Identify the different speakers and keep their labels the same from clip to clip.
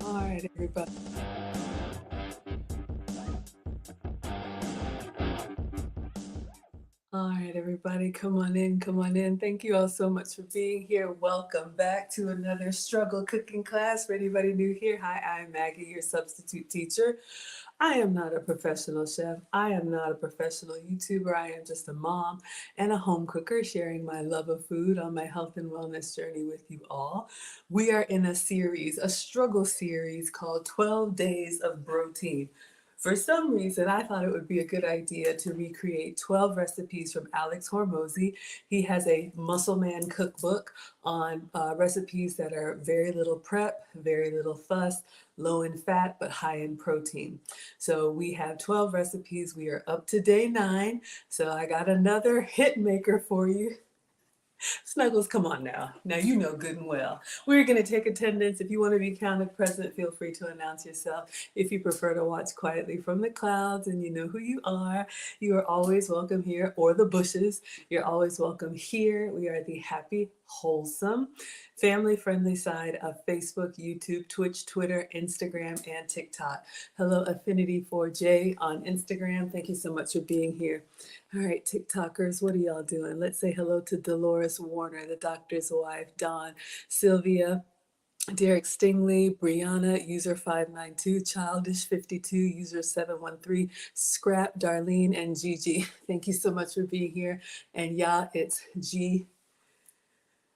Speaker 1: All right, everybody. All right, everybody, come on in, come on in. Thank you all so much for being here. Welcome back to another struggle cooking class. For anybody new here, hi, I'm Maggie, your substitute teacher. I am not a professional chef. I am not a professional YouTuber. I am just a mom and a home cooker sharing my love of food on my health and wellness journey with you all. We are in a series, a struggle series called 12 Days of BROTEIN. For some reason, I thought it would be a good idea to recreate 12 recipes from Alex Hormozi. He has a Muscle Man cookbook on recipes that are very little prep, very little fuss, low in fat, but high in protein. So we have 12 recipes. We are up to day 9. So I got another hit maker for you. Snuggles, come on now. Now you know good and well. We're going to take attendance. If you want to be counted present, feel free to announce yourself. If you prefer to watch quietly from the clouds and you know who you are always welcome here, or the bushes. You're always welcome here. We are the happy, wholesome, family-friendly side of Facebook, YouTube, Twitch, Twitter, Instagram, and TikTok. Hello, Affinity4J on Instagram. Thank you so much for being here. All right, TikTokers, what are y'all doing? Let's say hello to Dolores Warner, the doctor's wife, Dawn, Sylvia, Derek Stingley, Brianna, user 592, Childish52, user 713, Scrap, Darlene, and Gigi. Thank you so much for being here. And yeah, it's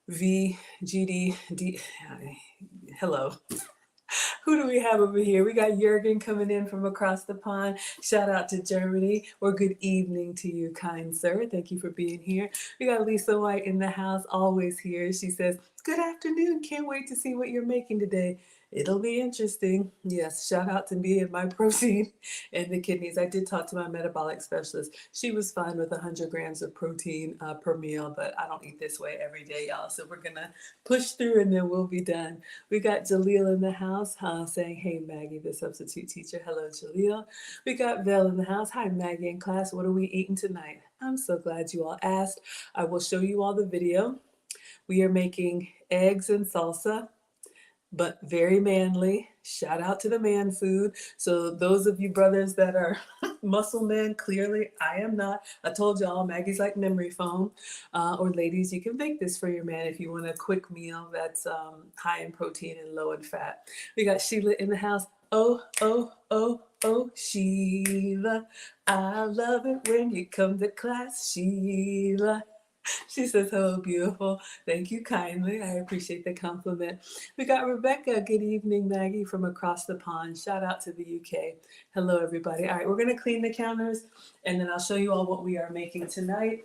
Speaker 1: GVGDD. Hello. Who do we have over here? We got Jurgen coming in from across the pond. Shout out to Germany, or good evening to you, kind sir. Thank you for being here. We got Lisa White in the house, always here. She says, good afternoon. Can't wait to see what you're making today. It'll be interesting. Yes, shout out to me and my protein in the kidneys. I did talk to my metabolic specialist. She was fine with 100 grams of protein per meal, but I don't eat this way every day, y'all. So we're going to push through and then we'll be done. We got Jaleel in the house saying, hey, Maggie, the substitute teacher. Hello, Jaleel. We got Vel in the house. Hi, Maggie in class. What are we eating tonight? I'm so glad you all asked. I will show you all the video. We are making eggs and salsa, but very manly. Shout out to the man food. So those of you brothers that are muscle men, clearly I am not. I told y'all Maggie's like memory foam. Or ladies, you can make this for your man if you want a quick meal that's high in protein and low in fat. We got Sheila in the house. Oh, oh, oh, oh, Sheila. I love it when you come to class, Sheila. She says, hello, beautiful. Thank you kindly. I appreciate the compliment. We got Rebecca. Good evening, Maggie, from across the pond. Shout out to the UK. Hello, everybody. All right, we're going to clean the counters, and then I'll show you all what we are making tonight.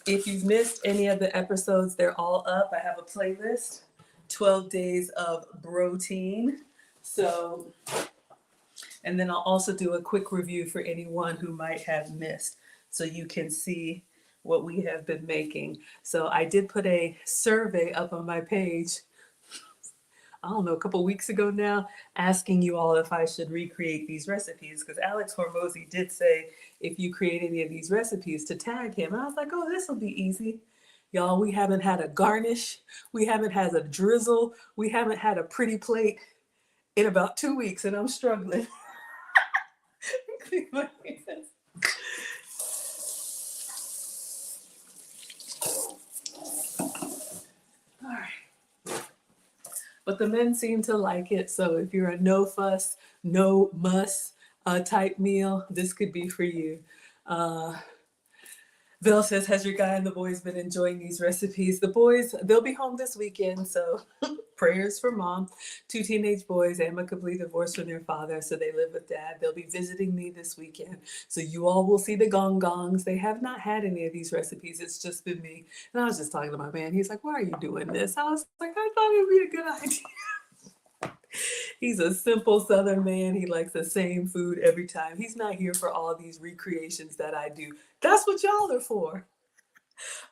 Speaker 1: If you've missed any of the episodes, they're all up. I have a playlist, 12 Days of BROTEIN. So, and then I'll also do a quick review for anyone who might have missed, so you can see what we have been making. So I did put a survey up on my page, I don't know, a couple weeks ago now, asking you all if I should recreate these recipes, because Alex Hormozi did say if you create any of these recipes to tag him. And I was like, oh, this will be easy. Y'all, we haven't had a garnish. We haven't had a drizzle. We haven't had a pretty plate in about 2 weeks, and I'm struggling. All right. But the men seem to like it. So if you're a no fuss, no muss type meal, this could be for you. Bill says, has your guy and the boys been enjoying these recipes? The boys, they'll be home this weekend, so prayers for mom. 2 teenage boys, amicably divorced from their father, so they live with dad. They'll be visiting me this weekend, so you all will see the gong gongs. They have not had any of these recipes. It's just been me. And I was just talking to my man. He's like, why are you doing this? I was like, I thought it would be a good idea. He's a simple Southern man. He likes the same food every time. He's not here for all these recreations that I do. That's what y'all are for.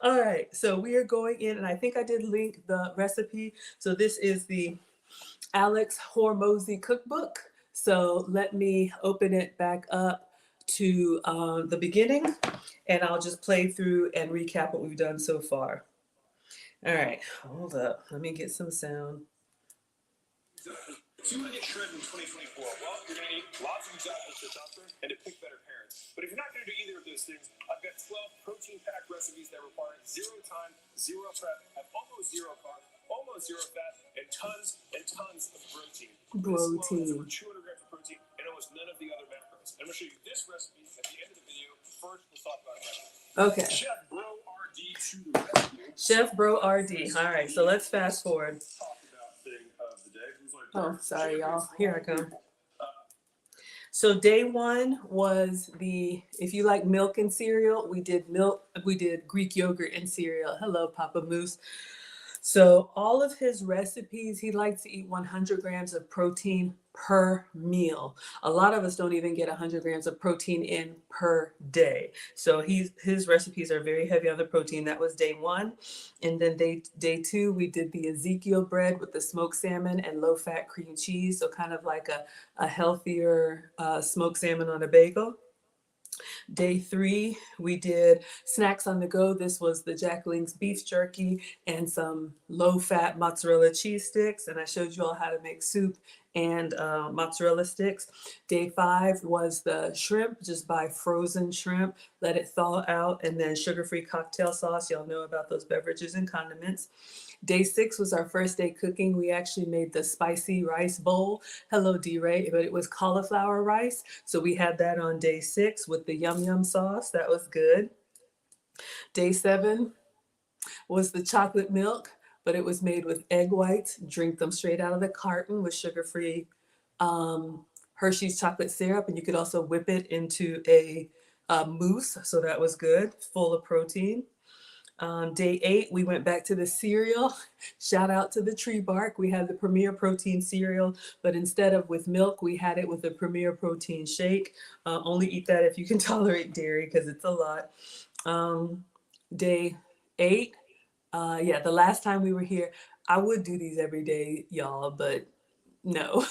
Speaker 1: All right, so we are going in, and I think I did link the recipe. So this is the Alex Hormozi cookbook. So let me open it back up to the beginning, and I'll just play through and recap what we've done so far. All right, hold up. Let me get some sound.
Speaker 2: So you want to get shredded in 2024? Well, you're going to need lots of exotic testosterone and to pick better parents. But if you're not going to do either of those things, I've got 12 protein-packed recipes that require 0 time, 0 prep, have almost 0 carbs, almost 0 fat, and tons of protein. This alone has over 200 grams of protein and almost none of the other macros. I'm going to show you this recipe at the end of the video. First, we'll talk about it.
Speaker 1: Okay.
Speaker 2: Chef Bro RD to the rescue.
Speaker 1: Chef Bro RD. All right, so let's fast forward.
Speaker 2: Talk about thing of the day.
Speaker 1: Oh, sorry, y'all. Here I come. So day one was if you like milk and cereal, we did Greek yogurt and cereal. Hello, Papa Moose. So all of his recipes, he likes to eat 100 grams of protein per meal. A lot of us don't even get 100 grams of protein in per day. So his recipes are very heavy on the protein. That was day one. And then day two, we did the Ezekiel bread with the smoked salmon and low-fat cream cheese. So kind of like a healthier smoked salmon on a bagel. Day three, we did snacks on the go. This was the Jacqueline's beef jerky and some low-fat mozzarella cheese sticks. And I showed you all how to make soup and mozzarella sticks. Day five was the shrimp. Just buy frozen shrimp, let it thaw out, and then sugar-free cocktail sauce. Y'all know about those beverages and condiments. Day six was our first day cooking. We actually made the spicy rice bowl. Hello, D-Ray, but it was cauliflower rice. So we had that on day six with the yum yum sauce. That was good. Day seven was the chocolate milk, but it was made with egg whites. Drink them straight out of the carton with sugar-free Hershey's chocolate syrup. And you could also whip it into a mousse. So that was good, full of protein. Day 8, we went back to the cereal. Shout out to the Tree Bark. We had the Premier Protein cereal, but instead of with milk, we had it with the Premier Protein shake. Only eat that if you can tolerate dairy because it's a lot. Day 8, the last time we were here, I would do these every day, y'all, but no.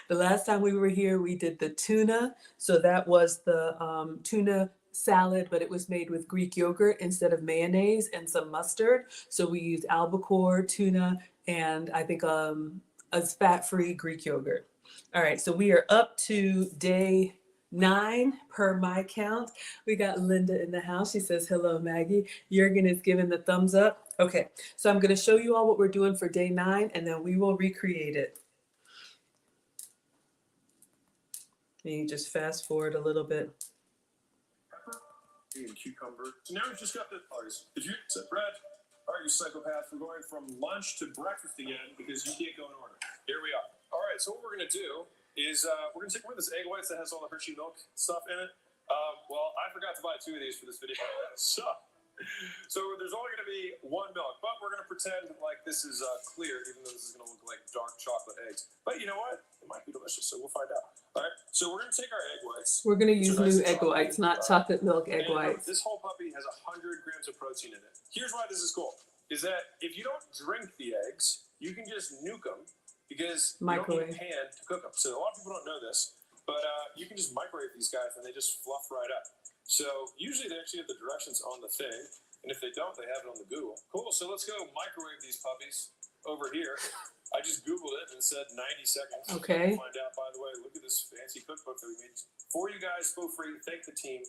Speaker 1: The last time we were here, we did the tuna. So that was the tuna salad, but it was made with Greek yogurt instead of mayonnaise and some mustard. So we used albacore, tuna, and I think a fat-free Greek yogurt. All right, so we are up to day 9 per my count. We got Linda in the house. She says, hello, Maggie. Jurgen is giving the thumbs up. Okay, so I'm going to show you all what we're doing for day 9, and then we will recreate it. And you just fast forward a little bit.
Speaker 2: And cucumber. So now we've just got the colors. Did you set bread? All right, you psychopath. We're going from lunch to breakfast again because you can't go in order. Here we are. All right, so what we're going to do is we're going to take one of this egg whites that has all the Hershey milk stuff in it. Well, I forgot to buy 2 of these for this video. So there's only going to be 1 milk, but we're going to pretend like this is clear, even though this is going to look like dark chocolate eggs. But you know what? It might be delicious, so we'll find out. All right, so we're going to take our egg whites.
Speaker 1: We're going to use new egg whites, not chocolate milk egg whites.
Speaker 2: This whole puppy has 100 grams of protein in it. Here's why this is cool, is that if you don't drink the eggs, you can just nuke them because you don't need a pan to cook them. So a lot of people don't know this, but you can just microwave these guys and they just fluff right up. So usually they actually have the directions on the thing, and if they don't, they have it on the Google. Cool, so let's go microwave these puppies over here. I just Googled it and said 90 seconds.
Speaker 1: Okay.
Speaker 2: Find out, by the way, look at this fancy cookbook that we made for you guys for free. Thank the team.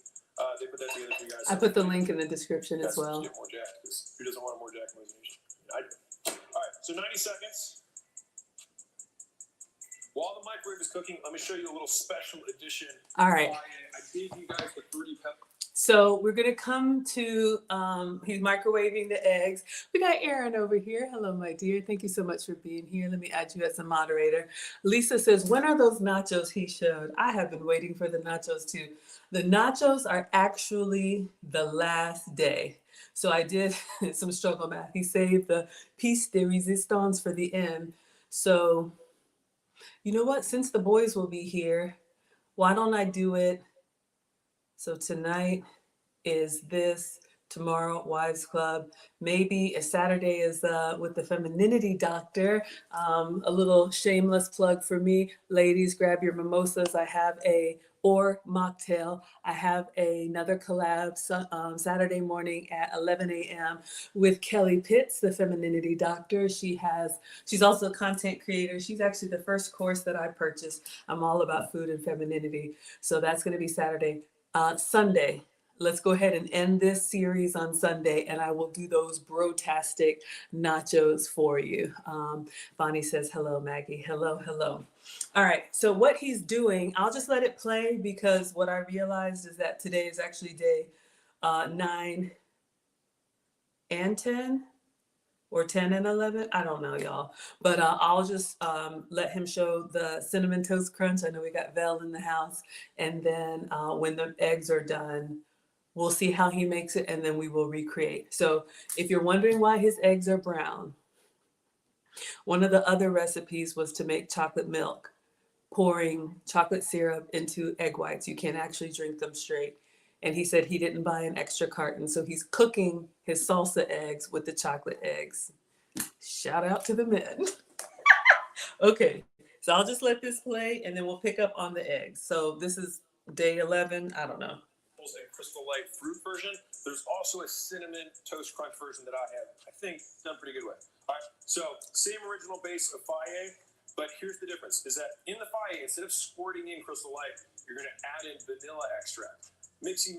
Speaker 2: They put that together for you guys.
Speaker 1: I put the link in the description as well.
Speaker 2: Get more Jack, because who doesn't want more Jack Mosination? I do. All right, so 90 seconds. While the microwave is cooking, let me show you a little special edition.
Speaker 1: All right.
Speaker 2: I gave you guys the 30 pepper.
Speaker 1: So we're going to come to, he's microwaving the eggs. We got Aaron over here. Hello, my dear. Thank you so much for being here. Let me add you as a moderator. Lisa says, when are those nachos he showed? I have been waiting for the nachos too. The nachos are actually the last day. So I did some struggle math. He saved the piece de resistance for the end. So you know what? Since the boys will be here, why don't I do it? So tonight is this, tomorrow Wives Club. Maybe a Saturday is with the Femininity Doctor. A little shameless plug for me. Ladies, grab your mimosas. I have a or mocktail. I have another collab Saturday morning at 11 a.m. with Kelly Pitts, the femininity doctor. She's also a content creator. She's actually the first course that I purchased. I'm all about food and femininity. So that's going to be Saturday. Sunday, let's go ahead and end this series on Sunday, and I will do those brotastic nachos for you. Bonnie says, hello, Maggie. Hello, hello. All right, so what he's doing, I'll just let it play because what I realized is that today is actually day 9 and 10. Or 10 and 11, I don't know, y'all. But I'll just let him show the Cinnamon Toast Crunch. I know we got Vel in the house. And then when the eggs are done, we'll see how he makes it, and then we will recreate. So if you're wondering why his eggs are brown, one of the other recipes was to make chocolate milk, pouring chocolate syrup into egg whites. You can't actually drink them straight. And he said he didn't buy an extra carton, so he's cooking his salsa eggs with the chocolate eggs. Shout out to the men. Okay, so I'll just let this play, and then we'll pick up on the eggs. So this is day 11. I don't know.
Speaker 2: A Crystal Light fruit version. There's also a cinnamon toast crunch version that I have, I think, done pretty good with. All right, so same original base of Faye, but here's the difference: is that in the Faye, instead of squirting in Crystal Light, you're going to add in vanilla extract. Mixy,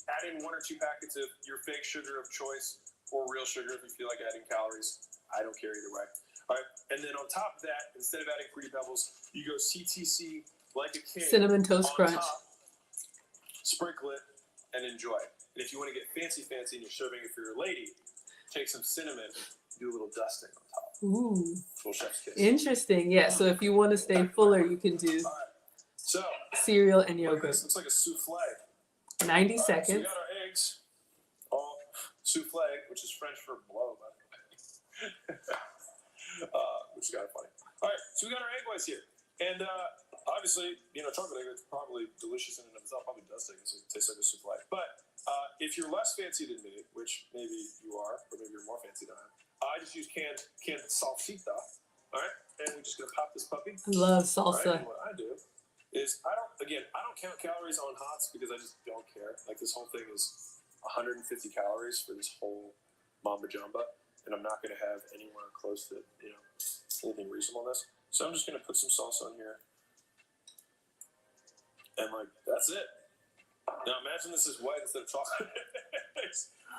Speaker 2: add in 1 or 2 packets of your fake sugar of choice or real sugar if you feel like adding calories. I don't care either way. All right, and then on top of that, instead of adding Fruity Pebbles, you go CTC like a king.
Speaker 1: Cinnamon Toast Crunch.
Speaker 2: Top, sprinkle it and enjoy. And if you want to get fancy and you're serving it for your lady, take some cinnamon, do a little dusting on top.
Speaker 1: Ooh.
Speaker 2: Little chef's kiss.
Speaker 1: Interesting. Yeah, so if you want to stay fuller, you can do
Speaker 2: so,
Speaker 1: cereal and yogurt.
Speaker 2: This looks like a souffle.
Speaker 1: 90
Speaker 2: So
Speaker 1: seconds.
Speaker 2: we got our eggs, all souffle, which is French for blow, by the way. Which is kind of funny. All right, so we got our egg whites here. And obviously, chocolate egg is probably delicious in and of itself. Probably does taste like a souffle. But if you're less fancy than me, which maybe you are, or maybe you're more fancy than I just use canned salsita. All right, and we're just gonna pop this puppy.
Speaker 1: I love salsa.
Speaker 2: Right, and what I do is I don't count calories on hots because I just don't care. Like this whole thing is 150 calories for this whole mamba jamba, and I'm not gonna have anywhere close to anything reasonable on this. So I'm just gonna put some salsa on here. And that's it. Now imagine this is white instead of chocolate.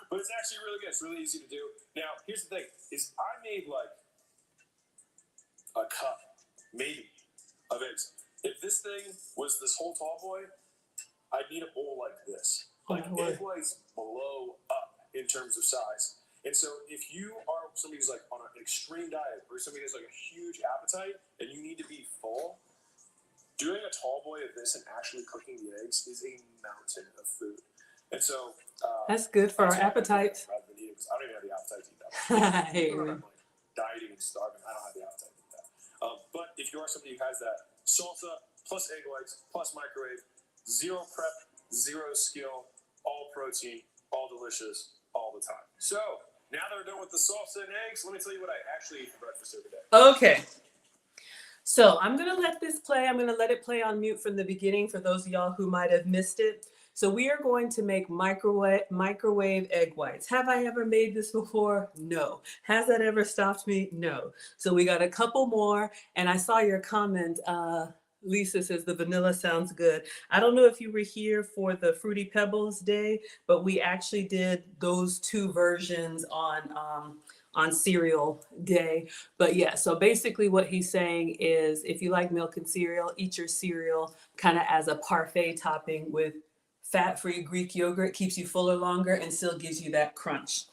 Speaker 2: But it's actually really good. It's really easy to do. Now, here's the thing, is I made a cup, maybe, of eggs. If this thing was this whole tall boy, I'd need a bowl like this. Egg whites blow up in terms of size. And so if you are somebody who's on an extreme diet or somebody who's a huge appetite and you need to be full, doing a tall boy of this and actually cooking the eggs is a mountain of food. And so
Speaker 1: that's good for our appetites.
Speaker 2: I don't even have the appetite to eat that. I'm dieting and starving. I don't have the appetite to eat that. But if you are somebody who has that salsa plus egg whites plus microwave, 0 prep, 0 skill, all protein, all delicious, all the time. So now that we're done with the salsa and eggs, let me tell you what I actually eat for breakfast every day.
Speaker 1: Okay. So I'm going to let this play. I'm going to let it play on mute from the beginning for those of y'all who might have missed it. So we are going to make microwave egg whites. Have I ever made this before? No. Has that ever stopped me? No. So we got a couple more. And I saw your comment. Lisa says the vanilla sounds good. I don't know if you were here for the Fruity Pebbles day, but we actually did those 2 versions on cereal day. But yeah, so basically what he's saying is if you like milk and cereal, eat your cereal kind of as a parfait topping with fat-free Greek yogurt. Keeps you fuller longer and still gives you that crunch.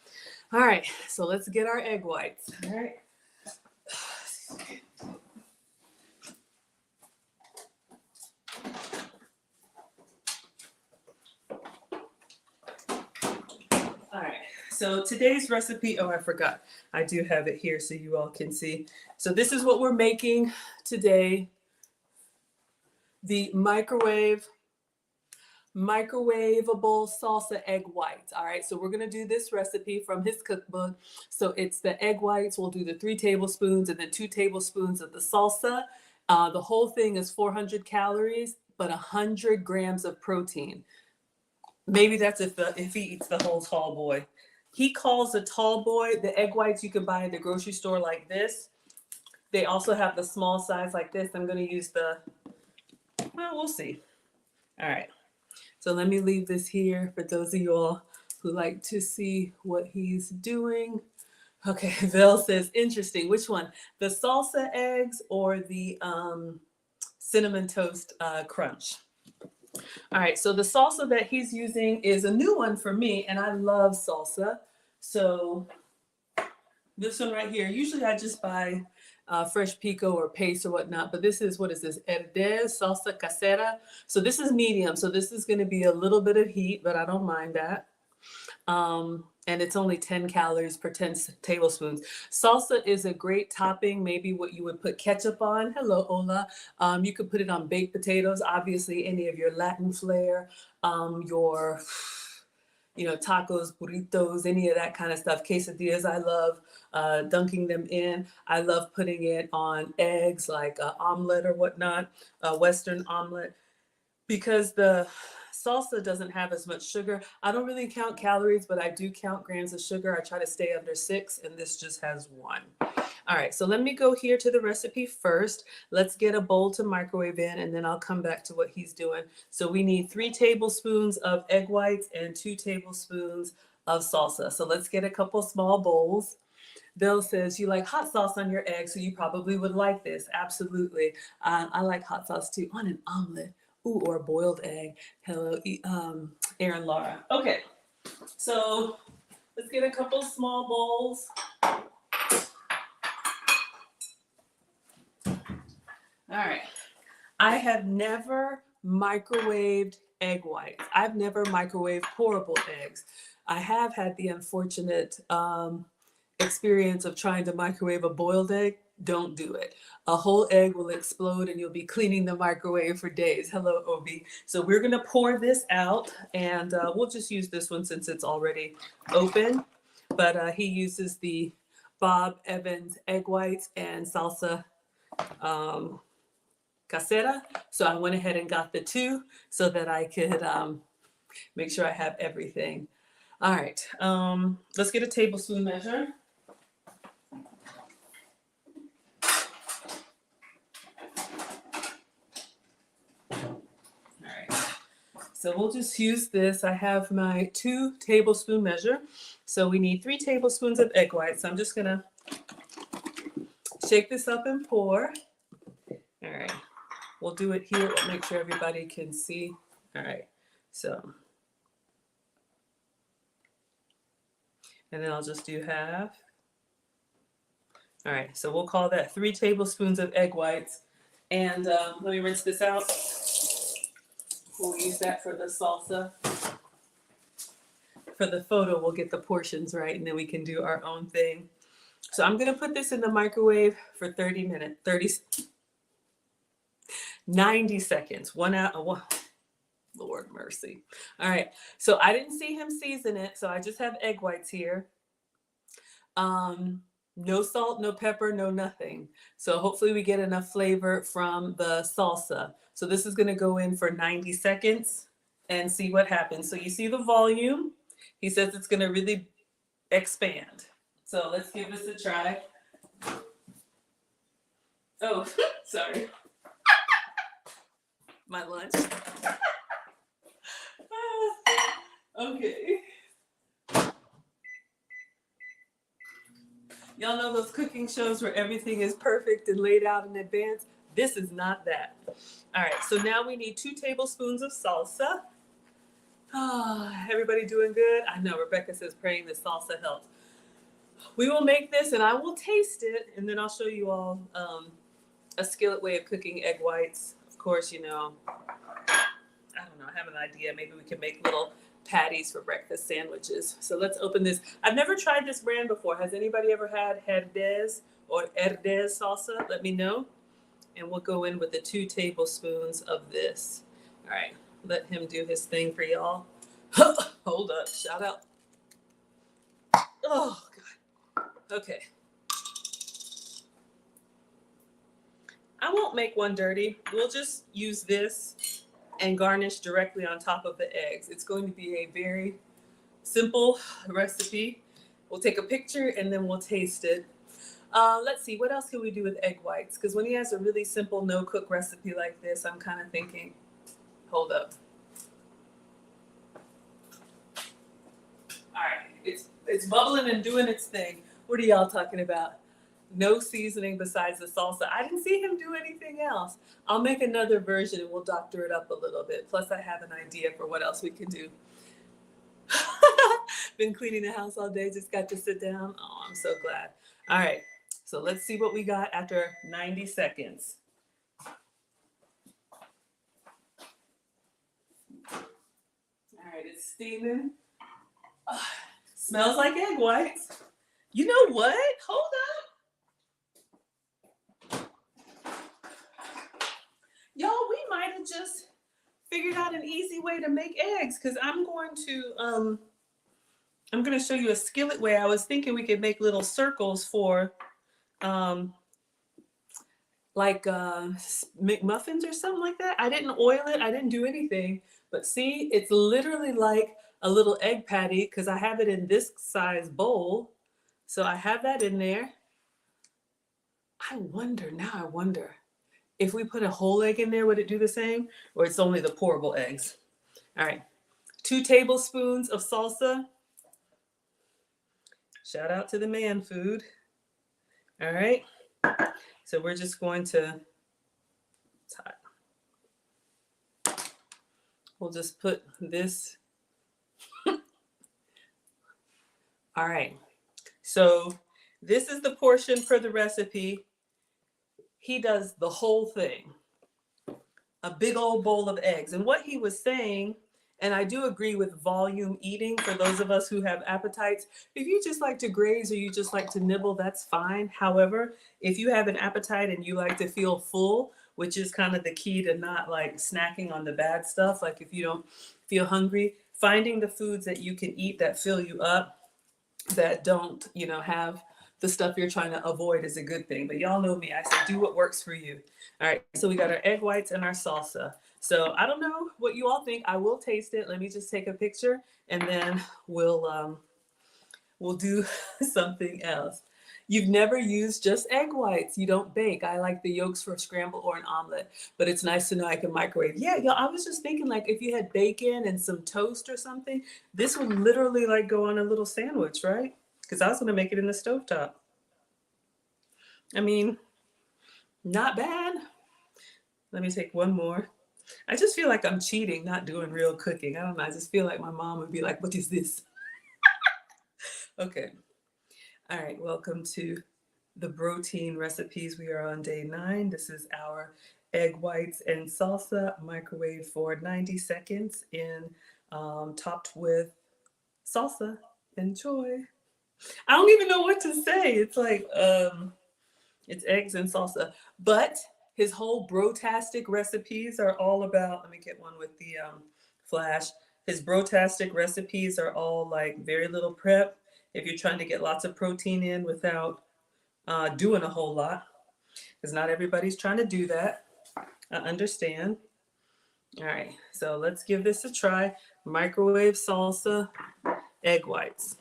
Speaker 1: All right, so let's get our egg whites. All right. All right, so today's recipe, I forgot. I do have it here so you all can see. So this is what we're making today. The microwavable salsa egg whites. All right, so we're gonna do this recipe from his cookbook. So it's the egg whites. We'll do the 3 tablespoons and then 2 tablespoons of the salsa. The whole thing is 400 calories. but 100 grams of protein. Maybe that's if he eats the whole tall boy. He calls a tall boy the egg whites you can buy at the grocery store like this. They also have the small size like this. I'm going to use well, we'll see. All right. So let me leave this here for those of you all who like to see what he's doing. Okay, Vel says, interesting. Which one? The salsa eggs or the cinnamon toast crunch? All right, so the salsa that he's using is a new one for me, and I love salsa. So this one right here, usually I just buy fresh pico or paste or whatnot, but this is, what is this? Herdez salsa casera. So this is medium, so this is going to be a little bit of heat, but I don't mind that. And it's only 10 calories per 10 tablespoons. Salsa is a great topping, maybe what you would put ketchup on. Hello, Ola. You could put it on baked potatoes, obviously any of your Latin flair, your tacos, burritos, any of that kind of stuff. Quesadillas, I love dunking them in. I love putting it on eggs, like omelet or whatnot, Western omelet, because the salsa doesn't have as much sugar. I don't really count calories, but I do count grams of sugar. I try to stay under 6, and this just has 1. All right, so let me go here to the recipe first. Let's get a bowl to microwave in, and then I'll come back to what he's doing. So we need 3 tablespoons of egg whites and 2 tablespoons of salsa. So let's get a couple small bowls. Bill says, you like hot sauce on your eggs, so you probably would like this. Absolutely. I like hot sauce too on an omelet. Ooh, or a boiled egg. Hello, Aaron Laura. Okay, so let's get a couple small bowls. All right. I have never microwaved egg whites. I've never microwaved pourable eggs. I have had the unfortunate experience of trying to microwave a boiled egg. Don't do it. A whole egg will explode and you'll be cleaning the microwave for days. Hello, Obi. So we're going to pour this out, and we'll just use this one since it's already open. But he uses the Bob Evans egg whites and salsa casera. So I went ahead and got the 2 so that I could make sure I have everything. All right. Let's get a tablespoon measure. So we'll just use this. I have my 2 tablespoon measure. So we need 3 tablespoons of egg whites. So I'm just gonna shake this up and pour. All right, we'll do it here. We'll make sure everybody can see. All right, so. And then I'll just do half. All right, so we'll call that 3 tablespoons of egg whites. And let me rinse this out. We'll use that for the salsa. For the photo, we'll get the portions right, and then we can do our own thing. So I'm going to put this in the microwave for 90 seconds. 1 hour. Lord mercy. All right. So I didn't see him season it, so I just have egg whites here. No salt, no pepper, no nothing. So hopefully we get enough flavor from the salsa. So this is going to go in for 90 seconds and see what happens. So you see the volume. He says it's going to really expand. So let's give this a try. Oh, sorry. My lunch. Okay. Y'all know those cooking shows where everything is perfect and laid out in advance? This is not that. All right, so now we need 2 tablespoons of salsa. Everybody doing good? I know, Rebecca says praying the salsa helps. We will make this and I will taste it, and then I'll show you all a skillet way of cooking egg whites. Of course, I don't know, I have an idea. Maybe we can make little patties for breakfast sandwiches. So let's open this. I've never tried this brand before. Has anybody ever had Herdez or Herdez salsa? Let me know. And we'll go in with the 2 tablespoons of this. All right, let him do his thing for y'all. Hold up, shout out. Oh, God. Okay. I won't make one dirty. We'll just use this and garnish directly on top of the eggs. It's going to be a very simple recipe. We'll take a picture and then we'll taste it. Let's see, what else can we do with egg whites? Because when he has a really simple no-cook recipe like this, I'm kind of thinking, hold up. All right, it's bubbling and doing its thing. What are y'all talking about? No seasoning besides the salsa. I didn't see him do anything else. I'll make another version and we'll doctor it up a little bit. Plus, I have an idea for what else we can do. Been cleaning the house all day, just got to sit down. Oh, I'm so glad. All right, so let's see what we got after 90 seconds. All right, it's steaming. Smells like egg whites. You know what? Hold up. Y'all, we might have just figured out an easy way to make eggs, because I'm going to show you a skillet way. I was thinking we could make little circles for like McMuffins or something like that. I didn't oil it. I didn't do anything. But see, it's literally like a little egg patty, because I have it in this size bowl. So I have that in there. I wonder if we put a whole egg in there, would it do the same? Or it's only the pourable eggs? All right. 2 tablespoons of salsa. Shout out to the man food. All right. So we're just going to, we'll just put this. All right. So this is the portion for the recipe. He does the whole thing. A big old bowl of eggs. And what he was saying, and I do agree with volume eating for those of us who have appetites. If you just like to graze or you just like to nibble, that's fine. However, if you have an appetite and you like to feel full, which is kind of the key to not like snacking on the bad stuff, like if you don't feel hungry, finding the foods that you can eat that fill you up, that don't, have the stuff you're trying to avoid is a good thing. But y'all know me. I say do what works for you. All right. So we got our egg whites and our salsa. So I don't know what you all think. I will taste it. Let me just take a picture and then we'll do something else. You've never used just egg whites. You don't bake. I like the yolks for a scramble or an omelet, but it's nice to know I can microwave. Yeah, y'all, I was just thinking like if you had bacon and some toast or something, this would literally like go on a little sandwich, right? Because I was going to make it in the stovetop. I mean, not bad. Let me take one more. I just feel like I'm cheating, not doing real cooking. I don't know. I just feel like my mom would be like, what is this? Okay. All right. Welcome to the BROTEIN recipes. We are on day 9. This is our egg whites and salsa, microwave for 90 seconds in topped with salsa. Enjoy. I don't even know what to say. It's like, it's eggs and salsa. But his whole brotastic recipes are all about, let me get one with the flash. His brotastic recipes are all like very little prep. If you're trying to get lots of protein in without doing a whole lot, because not everybody's trying to do that. I understand. All right, so let's give this a try. Microwave salsa, egg whites.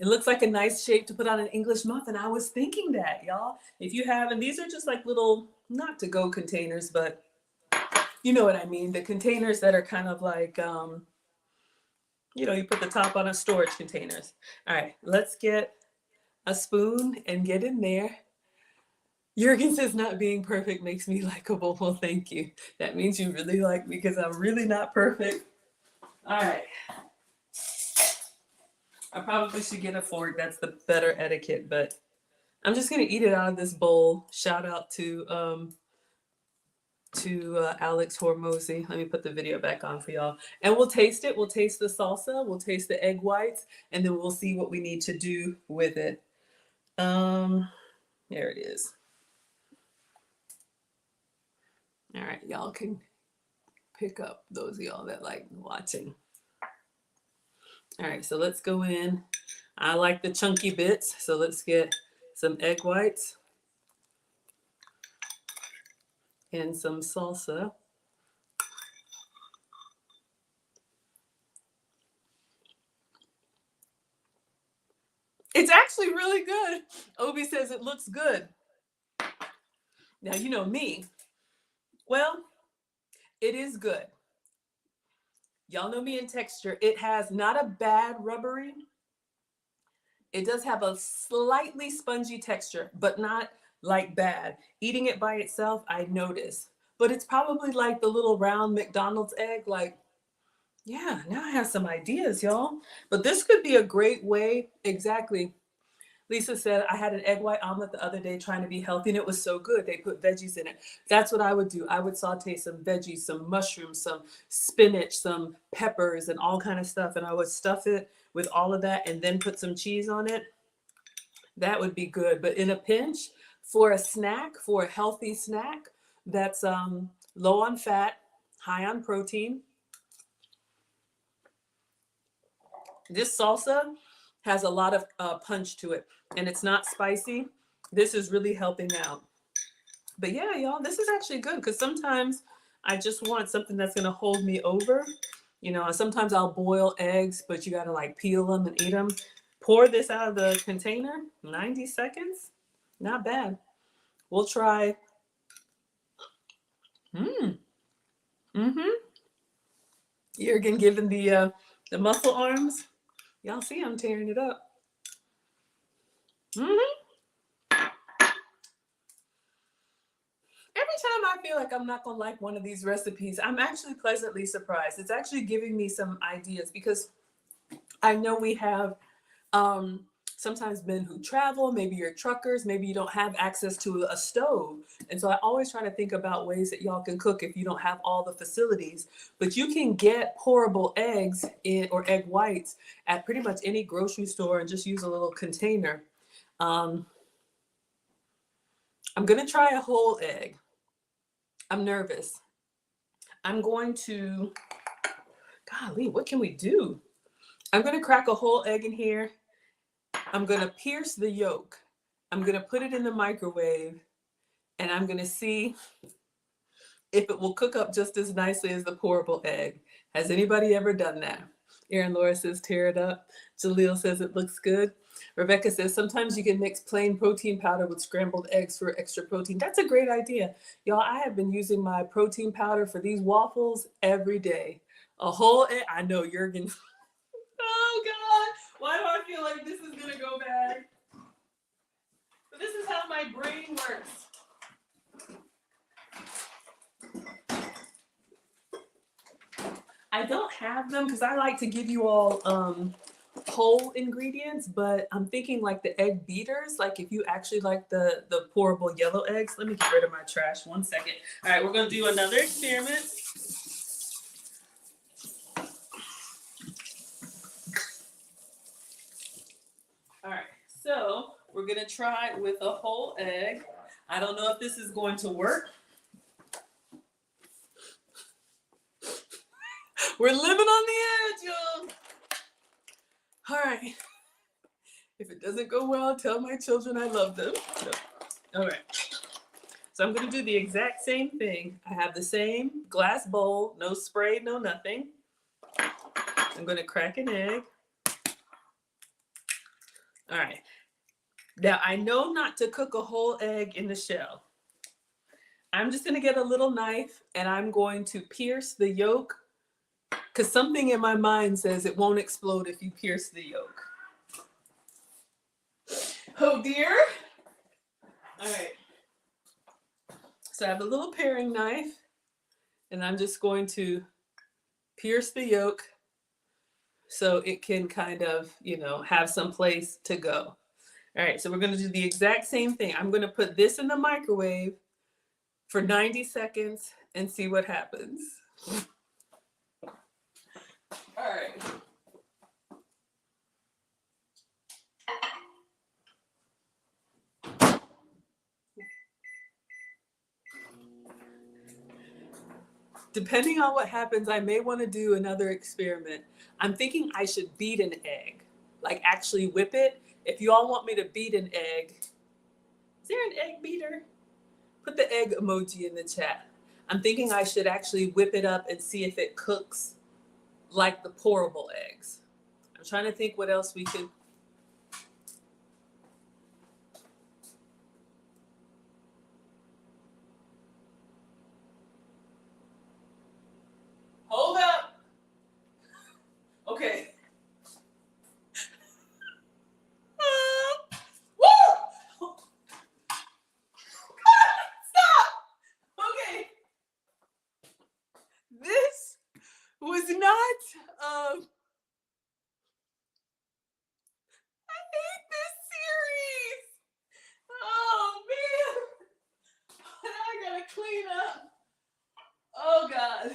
Speaker 1: It looks like a nice shape to put on an English muffin. I was thinking that, y'all. If you have, and these are just like little, not to-go containers, but you know what I mean. The containers that are kind of like, you put the top on a storage containers. All right, let's get a spoon and get in there. Jurgen says not being perfect makes me likable. Well, thank you. That means you really like me because I'm really not perfect. All right. I probably should get a fork. That's the better etiquette, but I'm just going to eat it out of this bowl. Shout out to Alex Hormozi. Let me put the video back on for y'all. And we'll taste it. We'll taste the salsa. We'll taste the egg whites. And then we'll see what we need to do with it. There it is. All right. Y'all can pick up, those of y'all that like watching. All right. So let's go in. I like the chunky bits. So let's get some egg whites. and some salsa. It's actually really good. Obi says it looks good. Now, you know me. Well, it is good. Y'all know me in texture. It has not a bad rubbery. It does have a slightly spongy texture, but not like bad. Eating it by itself, I notice. But it's probably like the little round McDonald's egg. Like, yeah, now I have some ideas, y'all. But this could be a great way. Exactly. Lisa said, I had an egg white omelet the other day trying to be healthy, and it was so good. They put veggies in it. That's what I would do. I would saute some veggies, some mushrooms, some spinach, some peppers, and all kind of stuff. And I would stuff it with all of that and then put some cheese on it. That would be good. But in a pinch, for a snack, for a healthy snack that's low on fat, high on protein, this salsa has a lot of punch to it, and it's not spicy. This is really helping out. But yeah, y'all, this is actually good because sometimes I just want something that's going to hold me over. You know, sometimes I'll boil eggs, but you got to like peel them and eat them. Pour this out of the container, 90 seconds. Not bad. We'll try. Mm-hmm. Jurgen giving the muscle arms. Y'all see I'm tearing it up. Mm-hmm. Every time I feel like I'm not gonna like one of these recipes, I'm actually pleasantly surprised. It's actually giving me some ideas because I know we have um, sometimes men who travel, maybe you're truckers, maybe you don't have access to a stove. And so I always try to think about ways that y'all can cook if you don't have all the facilities. But you can get pourable eggs or egg whites at pretty much any grocery store and just use a little container. Um, I'm gonna try a whole egg. I'm nervous. I'm going to, golly, what can we do? I'm going to crack a whole egg in here. I'm going to pierce the yolk. I'm going to put it in the microwave, and I'm going to see if it will cook up just as nicely as the pourable egg. Has anybody ever done that? Erin Laura says, tear it up. Jaleel says it looks good. Rebecca says, sometimes you can mix plain protein powder with scrambled eggs for extra protein. That's a great idea. Y'all, I have been using my protein powder for these waffles every day. A whole egg. I know, Jurgen. Oh, God. Why do I feel like this is going to go bad? But this is how my brain works. I don't have them because I like to give you all whole ingredients, but I'm thinking like the egg beaters, like if you actually like the pourable yellow eggs. Let me get rid of my trash 1 second. All right, we're going to do another experiment. All right, so we're going to try with a whole egg. I don't know if this is going to work. We're living on the edge, y'all. All right. If it doesn't go well, tell my children I love them. So, all right. So I'm going to do the exact same thing. I have the same glass bowl, no spray, no nothing. I'm going to crack an egg. All right. Now, I know not to cook a whole egg in the shell. I'm just going to get a little knife and I'm going to pierce the yolk because something in my mind says it won't explode if you pierce the yolk. Oh dear. All right. So I have a little paring knife and I'm just going to pierce the yolk so it can kind of, have some place to go. All right, so we're going to do the exact same thing. I'm going to put this in the microwave for 90 seconds and see what happens. All right. Depending on what happens, I may want to do another experiment. I'm thinking I should beat an egg, like actually whip it. If you all want me to beat an egg, is there an egg beater? put the egg emoji in the chat. I'm thinking I should actually whip it up and see if it cooks like the pourable eggs. I'm trying to think what else we could. Hold up. Okay. Woo! Stop! Okay. This was not, I hate this series. Oh, man. I gotta clean up. Oh, God.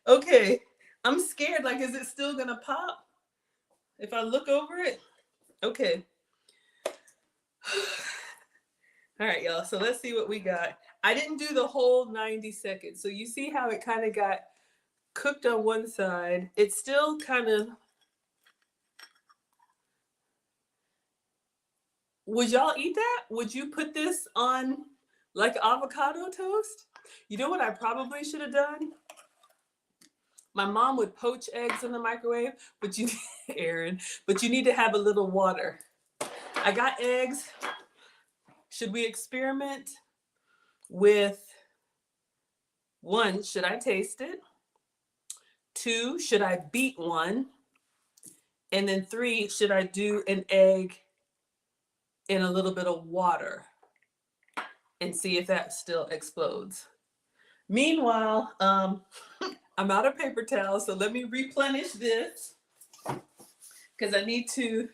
Speaker 1: Okay. I'm scared. Like, is it still gonna pop if I look over it? Okay. All right, y'all. So let's see what we got. I didn't do the whole 90 seconds. So you see how it kind of got cooked on one side. It's still kind of. Would y'all eat that? Would you put this on like avocado toast? You know what I probably should have done? My mom would poach eggs in the microwave, but you, Aaron, but you need to have a little water. I got eggs. Should we experiment with 1, should I taste it? 2, should I beat one? And then 3, should I do an egg in a little bit of water and see if that still explodes? Meanwhile, I'm out of paper towels, so let me replenish this because I need to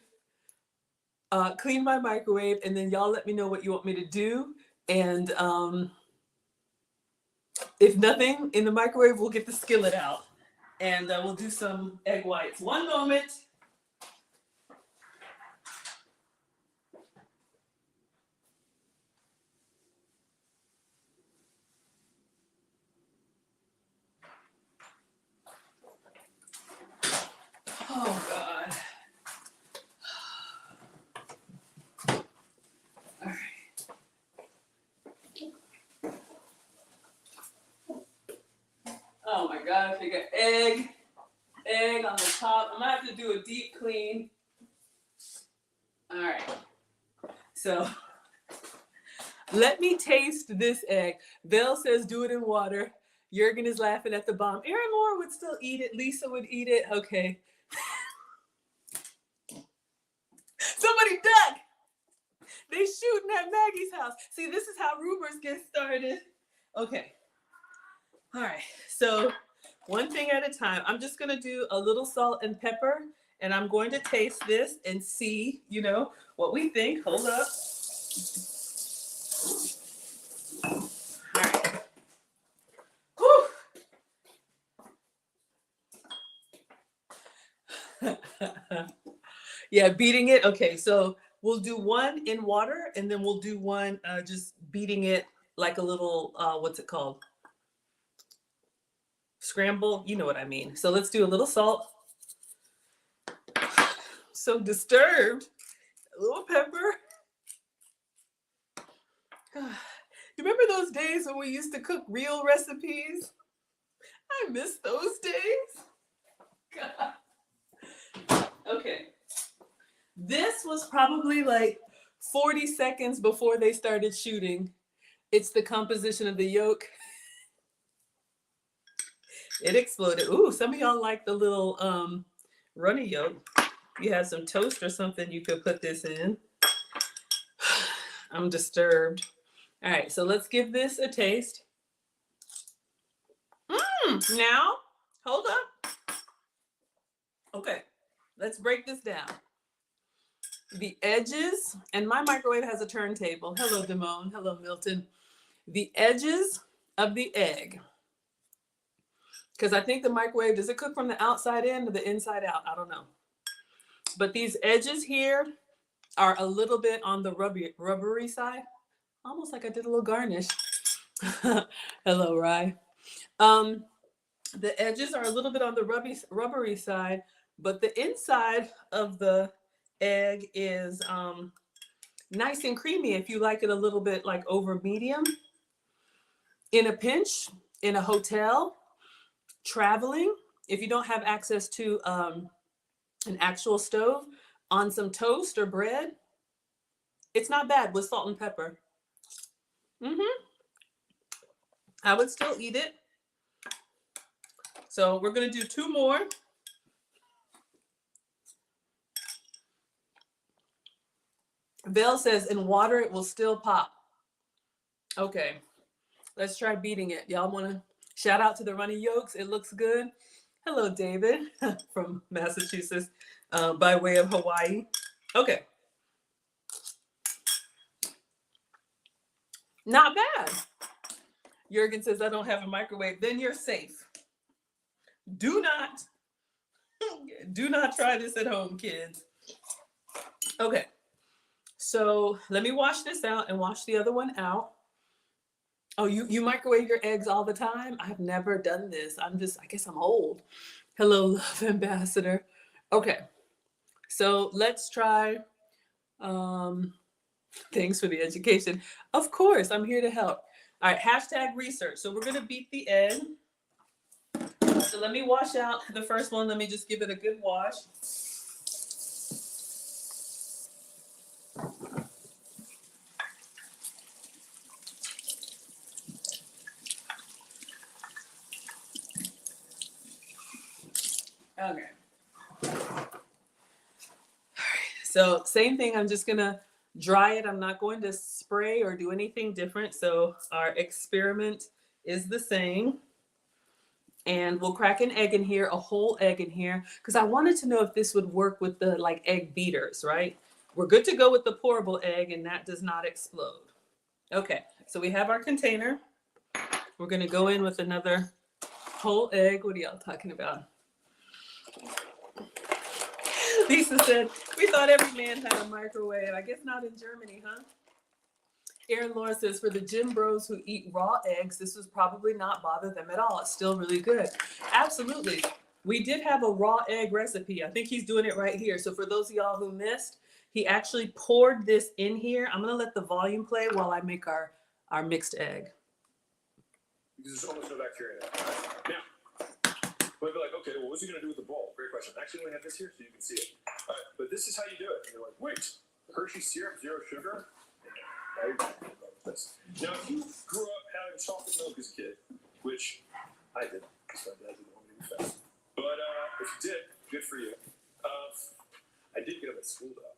Speaker 1: clean my microwave, and then y'all let me know what you want me to do. And if nothing in the microwave, we'll get the skillet out and we'll do some egg whites. One moment. Oh, God. All right. Oh, my God. I got egg on the top. I'm going to have to do a deep clean. All right. So let me taste this egg. Val says do it in water. Jurgen is laughing at the bomb. Aaron Moore would still eat it. Lisa would eat it. Okay. Somebody duck! They shooting at Maggie's house. See, this is how rumors get started. Okay. All right. So one thing at a time. I'm just going to do a little salt and pepper, and I'm going to taste this and see, what we think. Hold up. All right. Whew. Yeah, beating it. Okay, so we'll do one in water, and then we'll do one just beating it like a little, what's it called? Scramble. You know what I mean. So let's do a little salt. So disturbed. A little pepper. You remember those days when we used to cook real recipes? I miss those days. God. Okay. This was probably like 40 seconds before they started shooting. It's the composition of the yolk. It exploded. Ooh, some of y'all like the little runny yolk. You have some toast or something you could put this in. I'm disturbed. All right, so let's give this a taste. Now, hold up. Okay, let's break this down. The edges, and my microwave has a turntable. Hello, Damone. Hello, Milton. The edges of the egg. Because I think the microwave, does it cook from the outside in or the inside out? I don't know. But these edges here are a little bit on the rubbery side. Almost like I did a little garnish. Hello, Rye. The edges are a little bit on the rubbery side, but the inside of the egg is nice and creamy if you like it a little bit like over medium. In a pinch, in a hotel, traveling, if you don't have access to an actual stove, on some toast or bread, it's not bad with salt and pepper. I would still eat it. So we're going to do 2 more. Val says in water it will still pop. Okay, let's try beating it. Y'all want to shout out to the runny yolks? It looks good. Hello, David from Massachusetts by way of Hawaii. Okay. Not bad. Jurgen says I don't have a microwave. Then you're safe. Do not try this at home, kids. Okay. So let me wash this out and wash the other one out. Oh, you microwave your eggs all the time? I've never done this. I guess I'm old. Hello, love ambassador. Okay. So let's try. Thanks for the education. Of course, I'm here to help. All right, hashtag research. So we're going to beat the egg. So let me wash out the first one. Let me just give it a good wash. Okay. All right. So same thing. I'm just going to dry it. I'm not going to spray or do anything different. So our experiment is the same. And we'll crack an egg in here, a whole egg in here, because I wanted to know if this would work with the like egg beaters, right? We're good to go with the pourable egg and that does not explode. Okay, so we have our container. We're gonna go in with another whole egg. What are y'all talking about? Lisa said, we thought every man had a microwave. I guess not in Germany, huh? Aaron Laura says, for the gym bros who eat raw eggs, this was probably not bother them at all. It's still really good. Absolutely. We did have a raw egg recipe. I think he's doing it right here. So for those of y'all who missed, he actually poured this in here. I'm going to let the volume play while I make our mixed egg.
Speaker 2: Because there's almost no bacteria in it. Now, we'll be like, okay, well, what's he going to do with the bowl? Great question. Actually, we have this here so you can see it. All right, but this is how you do it. And you're like, wait, Hershey syrup, 0 sugar? Now, if you grew up having chocolate milk as a kid, which I did, so I didn't want to be fast. But if you did, good for you. I did get them at school though.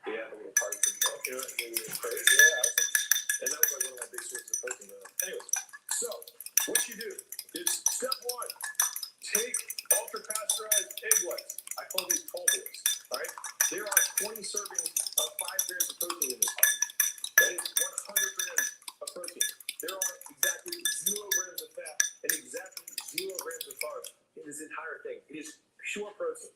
Speaker 2: They had a little party for the milk, you know, and we were crazy. Yeah, and that was like one of my big sources of protein. Anyway, so what you do is step 1: take ultra pasteurized egg whites. I call these tall boys. All right, there are 20 servings of 5 grams of protein in this. That is 100 grams of protein. There are exactly 0 grams of fat and exactly 0 grams of carbs in this entire thing. It is pure protein.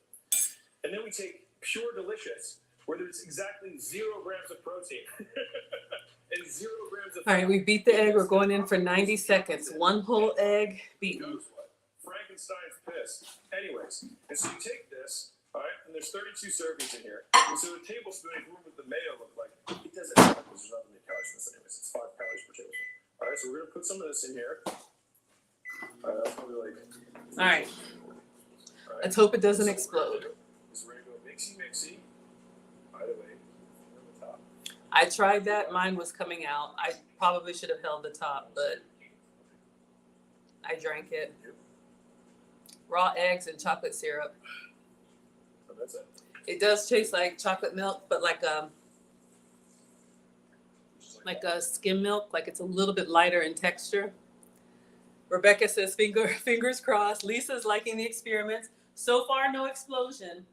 Speaker 2: And then we take Pure Delicious, where there's exactly 0 grams of protein and 0 grams of fat.
Speaker 1: All right, we beat the egg. We're going in for 90 seconds. 1 whole egg beaten.
Speaker 2: Frankenstein's piss. Anyways, and so you take this, all right, and there's 32 servings in here. And so a tablespoon, if you remember what the mayo looked like, it doesn't matter because there's not many calories in this anyways. It's 5 calories per tablespoon. All right, so we're going to put some of this in here. All right, that's probably like...
Speaker 1: All right. Let's hope it doesn't explode.
Speaker 2: So we're going to go mixy. By the way, on the top.
Speaker 1: I tried that. Mine was coming out. I probably should have held the top, but I drank it. Raw eggs and chocolate syrup.
Speaker 2: Oh, that's it.
Speaker 1: It does taste like chocolate milk, but like a skim milk, like it's a little bit lighter in texture. Rebecca says, fingers crossed. Lisa's liking the experiments. So far, no explosion.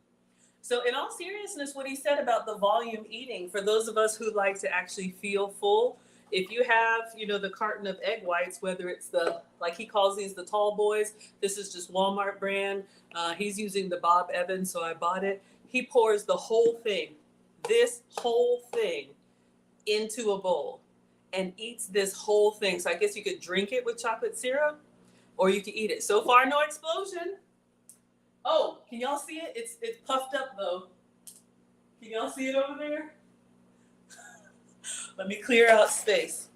Speaker 1: So in all seriousness, what he said about the volume eating, for those of us who like to actually feel full, if you have, the carton of egg whites, whether it's the, like he calls these the tall boys, this is just Walmart brand. He's using the Bob Evans, so I bought it. He pours the whole thing, this whole thing, into a bowl and eats this whole thing. So I guess you could drink it with chocolate syrup or you could eat it. So far, no explosion. Oh, can y'all see it? It's puffed up though. Can y'all see it over there? Let me clear out space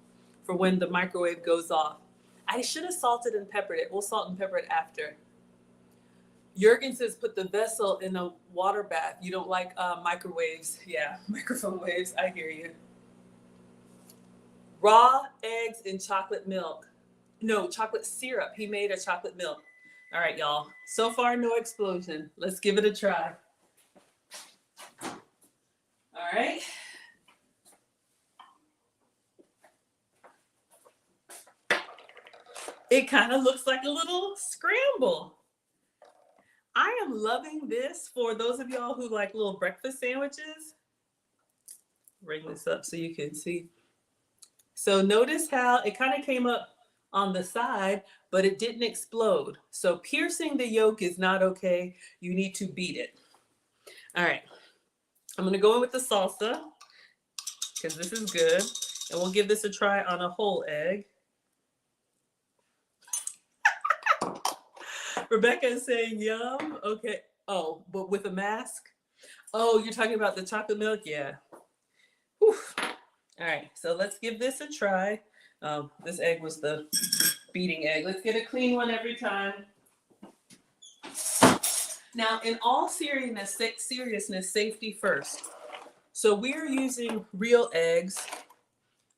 Speaker 1: for when the microwave goes off. I should have salted and peppered it. We'll salt and pepper it after. Jurgen says put the vessel in a water bath. You don't like microwaves. Yeah, microphone waves. I hear you. Raw eggs in chocolate milk. No, chocolate syrup. He made a chocolate milk. All right, y'all. So far, no explosion. Let's give it a try. All right. It kind of looks like a little scramble. I am loving this for those of y'all who like little breakfast sandwiches. Bring this up so you can see. So notice how it kind of came up on the side, but it didn't explode. So piercing the yolk is not okay. You need to beat it. All right. I'm going to go in with the salsa because this is good. And we'll give this a try on a whole egg. Rebecca is saying yum. Okay. Oh, but with a mask? Oh, you're talking about the chocolate milk? Yeah. Whew. All right. So let's give this a try. This egg was the beating egg. Let's get a clean one every time. Now, in all seriousness, safety first. So we're using real eggs,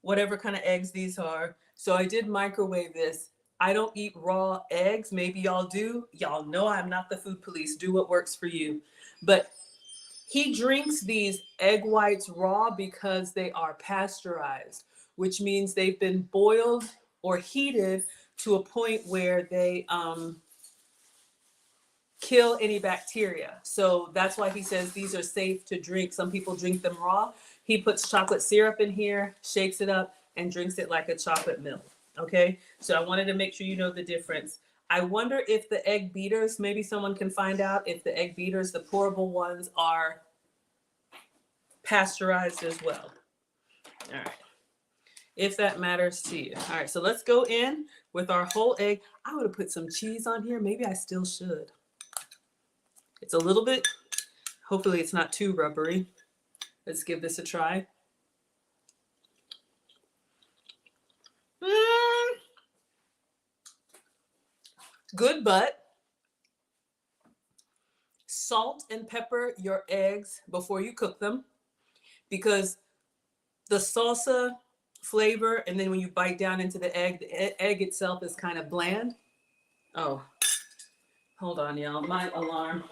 Speaker 1: whatever kind of eggs these are. So I did microwave this. I don't eat raw eggs. Maybe y'all do. Y'all know I'm not the food police. Do what works for you. But he drinks these egg whites raw because they are pasteurized, which means they've been boiled or heated to a point where they kill any bacteria. So that's why he says these are safe to drink. Some people drink them raw. He puts chocolate syrup in here, shakes it up, and drinks it like a chocolate milk. Okay, so I wanted to make sure you know the difference. I wonder if the egg beaters, maybe someone can find out if the egg beaters, the pourable ones, are pasteurized as well. All right, if that matters to you. All right, so let's go in with our whole egg. I would have put some cheese on here. Maybe I still should. It's a little bit, hopefully it's not too rubbery. Let's give this a try. Good, but salt and pepper your eggs before you cook them because the salsa flavor, and then when you bite down into the egg itself is kind of bland. Oh, hold on, y'all. My alarm.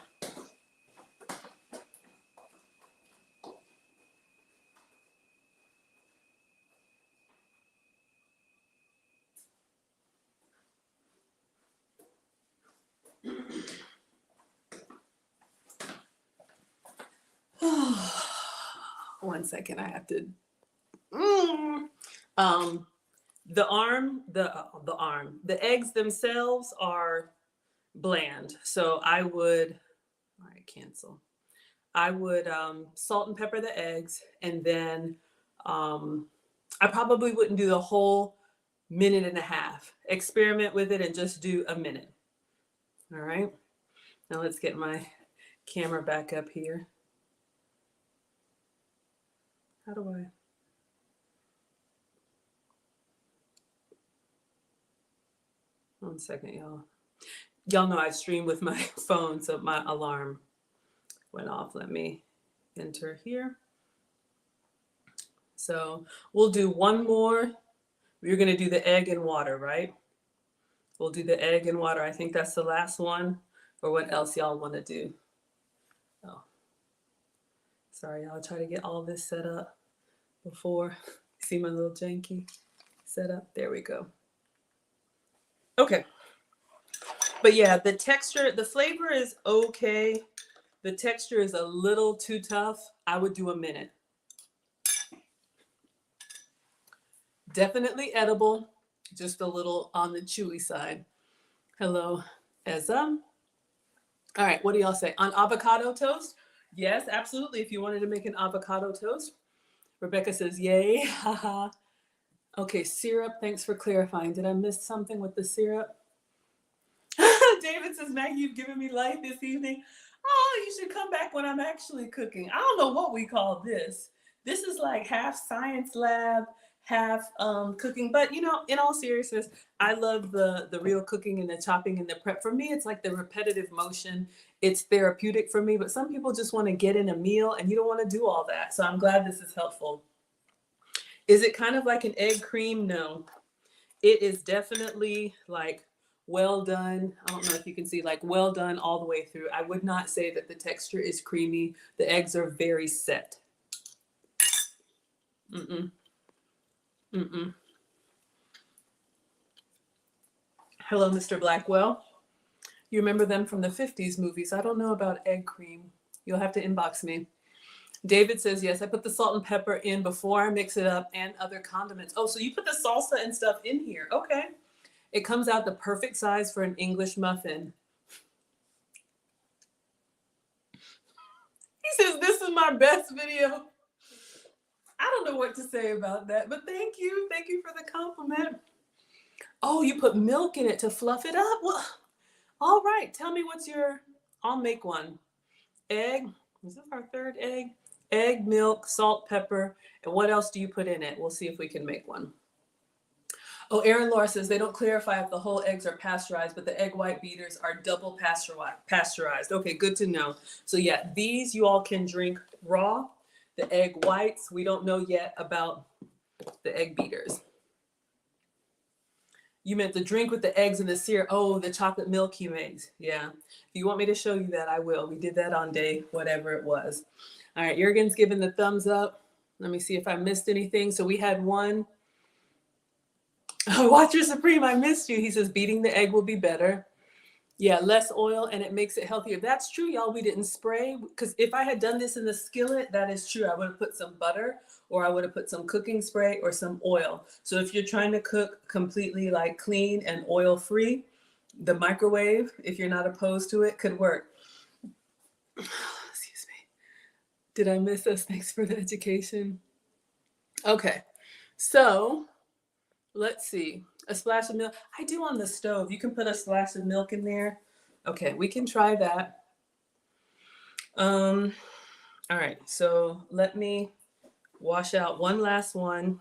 Speaker 1: One second, I have to. The eggs themselves are bland. So I would, all right, cancel. I would salt and pepper the eggs, and then I probably wouldn't do the whole minute and a half. Experiment with it and just do a minute. All right. Now let's get my camera back up here. How do I? One second, y'all. Y'all know I stream with my phone, so my alarm went off. Let me enter here. So we'll do one more. We're going to do the egg and water, right? We'll do the egg and water. I think that's the last one. Or what else y'all want to do? Oh, sorry, I'll try to get all this set up before. See my little janky setup? There we go. Okay. But yeah, the texture, the flavor is okay. The texture is a little too tough. I would do a minute. Definitely edible, just a little on the chewy side. Hello, Ezra. All right, what do y'all say? On avocado toast? Yes, absolutely. If you wanted to make an avocado toast. Rebecca says, yay. Haha. Okay, syrup. Thanks for clarifying. Did I miss something with the syrup? David says, Maggie, you've given me life this evening. Oh, you should come back when I'm actually cooking. I don't know what we call this. This is like half science lab, half cooking. But you know, in all seriousness, I love the real cooking and the chopping and the prep. For me, it's like the repetitive motion. It's therapeutic for me. But some people just want to get in a meal, and you don't want to do all that. So I'm glad this is helpful. Is it kind of like an egg cream? No, it is definitely like well done. I don't know if you can see, like well done all the way through. I would not say that the texture is creamy. The eggs are very set. Mm-mm. Mm-mm. Hello, Mr. Blackwell. You remember them from the 50s movies. I don't know about egg cream. You'll have to inbox me. David says, yes, I put the salt and pepper in before I mix it up and other condiments. Oh, so you put the salsa and stuff in here. Okay. It comes out the perfect size for an English muffin. He says, this is my best video. I don't know what to say about that, but thank you. Thank you for the compliment. Oh, you put milk in it to fluff it up? Well, all right. Tell me what's your, I'll make one. Egg. Is this our third egg? Egg, milk, salt, pepper. And what else do you put in it? We'll see if we can make one. Oh, Aaron Laura says they don't clarify if the whole eggs are pasteurized, but the egg white beaters are double pasteurized. Okay, good to know. So yeah, these you all can drink raw. The egg whites, we don't know yet about the egg beaters. You meant the drink with the eggs and the syrup. Oh, the chocolate milk you made. Yeah. If you want me to show you that, I will. We did that on day whatever it was. All right, Jurgen's giving the thumbs up. Let me see if I missed anything. So we had one. Watcher Supreme, I missed you. He says beating the egg will be better. Yeah, less oil and it makes it healthier. That's true, y'all. We didn't spray because if I had done this in the skillet, that is true. I would have put some butter or I would have put some cooking spray or some oil. So if you're trying to cook completely like clean and oil free, the microwave, if you're not opposed to it, could work. Excuse me. Did I miss us? Thanks for the education. Okay, so let's see. A splash of milk. I do on the stove. You can put a splash of milk in there. Okay, we can try that. All right, so let me wash out one last one.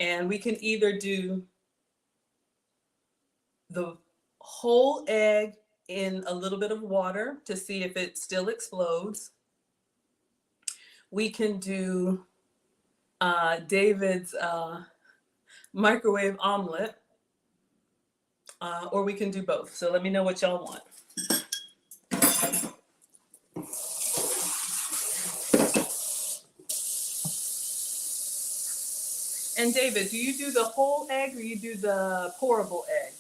Speaker 1: And we can either do the whole egg in a little bit of water to see if it still explodes. We can do David's microwave omelet, or we can do both. So let me know what y'all want. And David, do you do the whole egg or you do the pourable egg?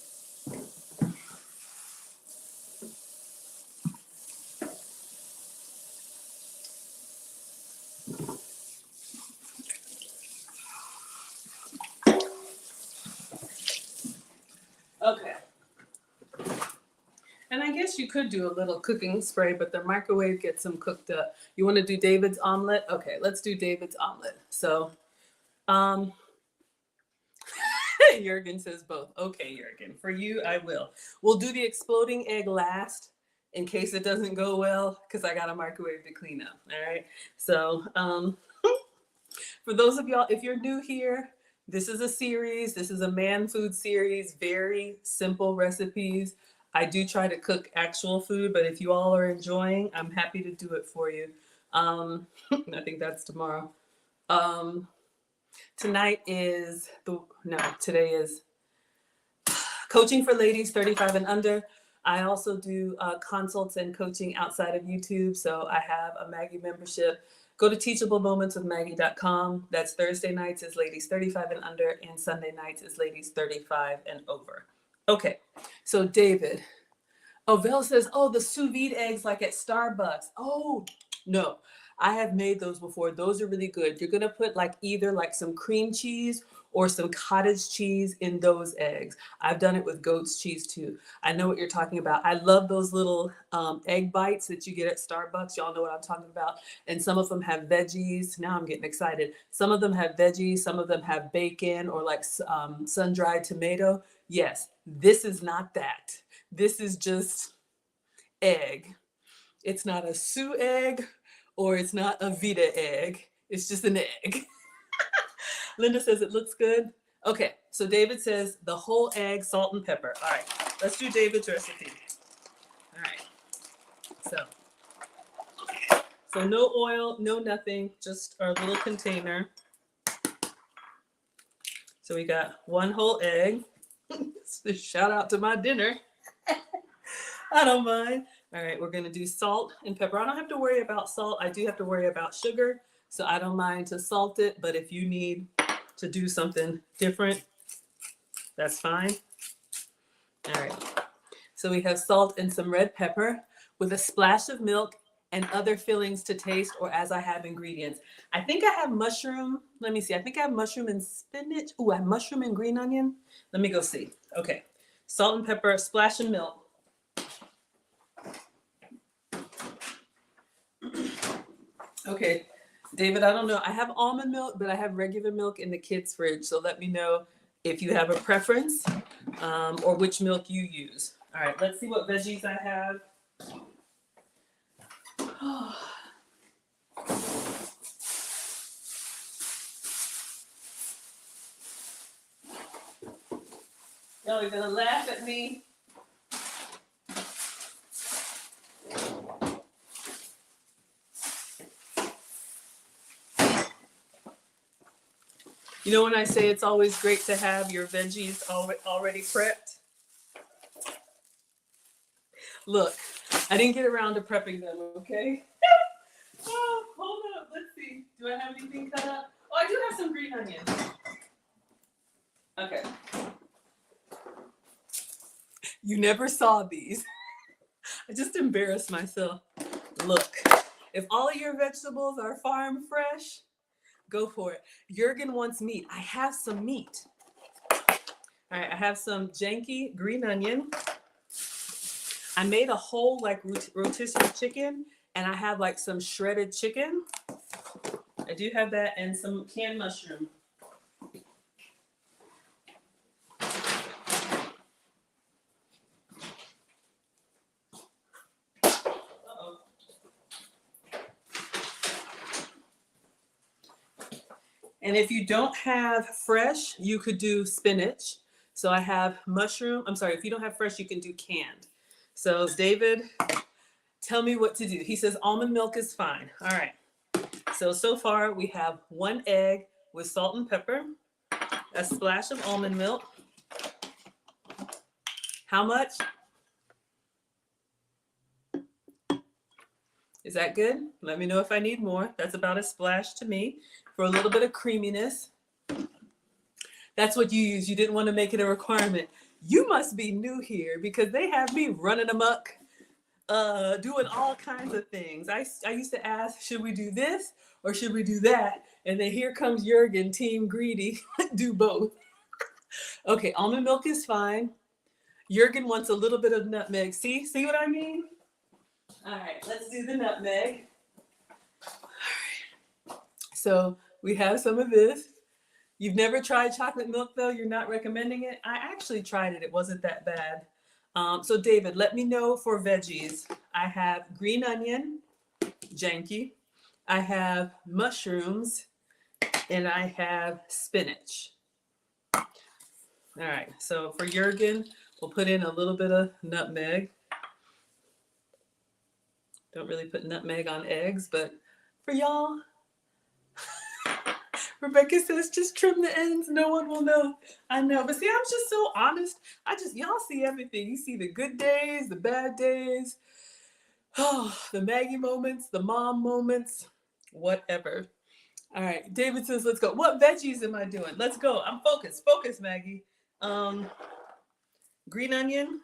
Speaker 1: Okay. And I guess you could do a little cooking spray, but the microwave gets them cooked up. You want to do David's omelet? Okay, let's do David's omelet. So, Jurgen says both. Okay, Jurgen, for you, I will. We'll do the exploding egg last in case it doesn't go well because I got a microwave to clean up. All right. So, for those of y'all, if you're new here, this is a series. This is a man food series, very simple recipes. I do try to cook actual food, but if you all are enjoying, I'm happy to do it for you. I think that's tomorrow. Tonight is today is coaching for ladies 35 and under. I also do consults and coaching outside of YouTube. So I have a Maggie membership. Go to teachablemomentswithmaggie.com. That's Thursday nights is ladies 35 and under, and Sunday nights is ladies 35 and over. Okay, so David. Oh, Vel says, oh, the sous vide eggs like at Starbucks. Oh, no. I have made those before. Those are really good. You're going to put like either like some cream cheese or some cottage cheese in those eggs. I've done it with goat's cheese too. I know what you're talking about. I love those little egg bites that you get at Starbucks. Y'all know what I'm talking about. And some of them have veggies. Now I'm getting excited. Some of them have veggies. Some of them have bacon or like sun-dried tomato. Yes, this is not that. This is just egg. It's not a Sue egg or it's not a Vita egg. It's just an egg. Linda says it looks good. Okay, so David says the whole egg, salt and pepper. All right, let's do David's recipe. All right, so no oil, no nothing, just our little container. So we got one whole egg. Shout out to my dinner. I don't mind. All right, we're gonna do salt and pepper. I don't have to worry about salt. I do have to worry about sugar, so I don't mind to salt it, but if you need to do something different, that's fine. All right, so we have salt and some red pepper with a splash of milk and other fillings to taste or as I have ingredients. I think I have mushroom. Let me see. I think I have mushroom and spinach. Ooh, I have mushroom and green onion. Let me go see. Okay. Salt and pepper, a splash of milk. Okay. David, I don't know. I have almond milk, but I have regular milk in the kids' fridge. So let me know if you have a preference or which milk you use. All right. Let's see what veggies I have. Y'all are gonna laugh at me. You know when I say it's always great to have your veggies already prepped? Look, I didn't get around to prepping them, okay? Oh, hold up, let's see. Do I have anything cut up? Oh, I do have some green onions. Okay. You never saw these. I just embarrassed myself. Look, if all of your vegetables are farm fresh, go for it. Jurgen wants meat. I have some meat. All right, I have some janky green onion. I made a whole like rotisserie chicken, and I have like some shredded chicken. I do have that and some canned mushroom. Uh-oh. And if you don't have fresh, you could do spinach. So I have mushroom. I'm sorry, if you don't have fresh, you can do canned. So David, tell me what to do. He says almond milk is fine. All right. So far we have one egg with salt and pepper, a splash of almond milk. How much? Is that good? Let me know if I need more. That's about a splash to me for a little bit of creaminess. That's what you use. You didn't want to make it a requirement. You must be new here because they have me running amok, doing all kinds of things. I used to ask, should we do this or should we do that? And then here comes Jurgen, team greedy, do both. Okay, almond milk is fine. Jurgen wants a little bit of nutmeg. See what I mean? All right, let's do the nutmeg. All right. So we have some of this. You've never tried chocolate milk though? You're not recommending it? I actually tried it. It wasn't that bad. So David, let me know for veggies. I have green onion, janky. I have mushrooms, and I have spinach. All right, so for Jurgen, we'll put in a little bit of nutmeg. Don't really put nutmeg on eggs, but for y'all, Rebecca says, just trim the ends. No one will know. I know. But see, I'm just so honest. Y'all see everything. You see the good days, the bad days. Oh, the Maggie moments, the mom moments, whatever. All right. David says, let's go. What veggies am I doing? Let's go. I'm focused. Focus, Maggie. Green onion,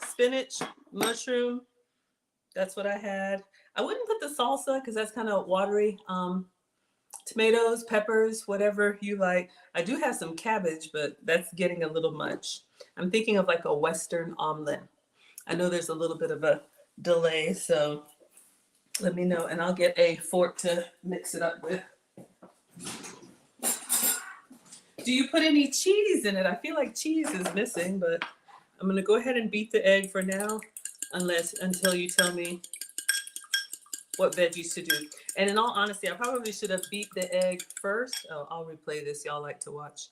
Speaker 1: spinach, mushroom. That's what I had. I wouldn't put the salsa because that's kind of watery. Tomatoes, peppers, whatever you like. I do have some cabbage, but that's getting a little much. I'm thinking of like a Western omelet. I know there's a little bit of a delay, so let me know and I'll get a fork to mix it up with. Do you put any cheese in it? I feel like cheese is missing, but I'm gonna go ahead and beat the egg for now. until you tell me what veggies to do. And in all honesty, I probably should have beat the egg first. Oh, I'll replay this. Y'all like to watch.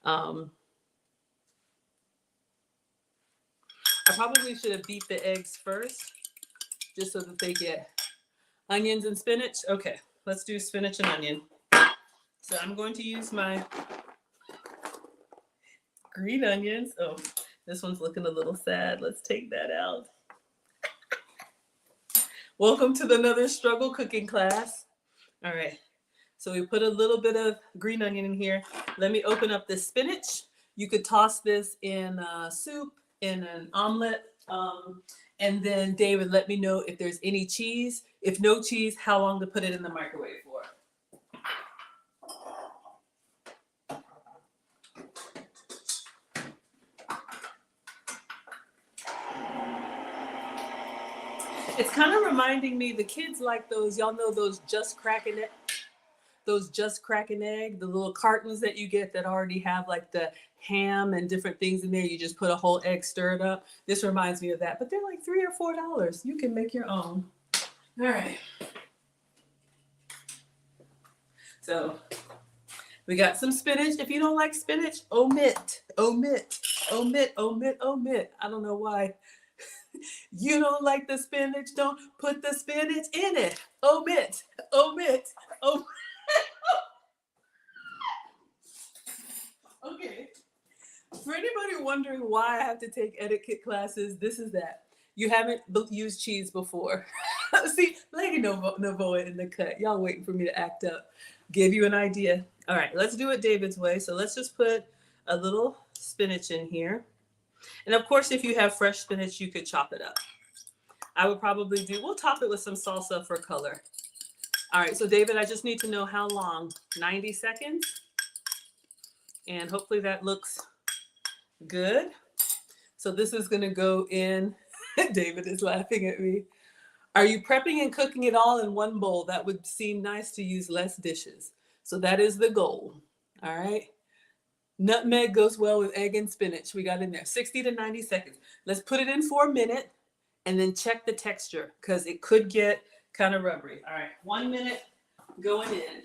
Speaker 1: I probably should have beat the eggs first, just so that they get onions and spinach. Okay, let's do spinach and onion. So I'm going to use my green onions. Oh, this one's looking a little sad. Let's take that out. Welcome to another struggle cooking class. All right, so we put a little bit of green onion in here. Let me open up the spinach. You could toss this in soup, in an omelet. And then David, let me know if there's any cheese. If no cheese, how long to put it in the microwave for. It's kind of reminding me, the kids like those, y'all know those Just Cracking Egg, the little cartons that you get that already have like the ham and different things in there. You just put a whole egg, stir it up. This reminds me of that, but they're like $3 or $4. You can make your own. All right. So we got some spinach. If you don't like spinach, omit. I don't know why. You don't like the spinach, don't put the spinach in it. Omit. Okay. For anybody wondering why I have to take etiquette classes, this is that. You haven't used cheese before. See, Lady Novoa in the cut. Y'all waiting for me to act up. Give you an idea. All right, let's do it David's way. So let's just put a little spinach in here. And of course, if you have fresh spinach, you could chop it up. I would probably we'll top it with some salsa for color. All right, so David, I just need to know how long. 90 seconds. And hopefully that looks good. So this is gonna go in. David is laughing at me. Are you prepping and cooking it all in one bowl? That would seem nice to use less dishes. So that is the goal, all right? Nutmeg goes well with egg and spinach. We got in there, 60 to 90 seconds. Let's put it in for a minute and then check the texture because it could get kind of rubbery. All right, 1 minute going in.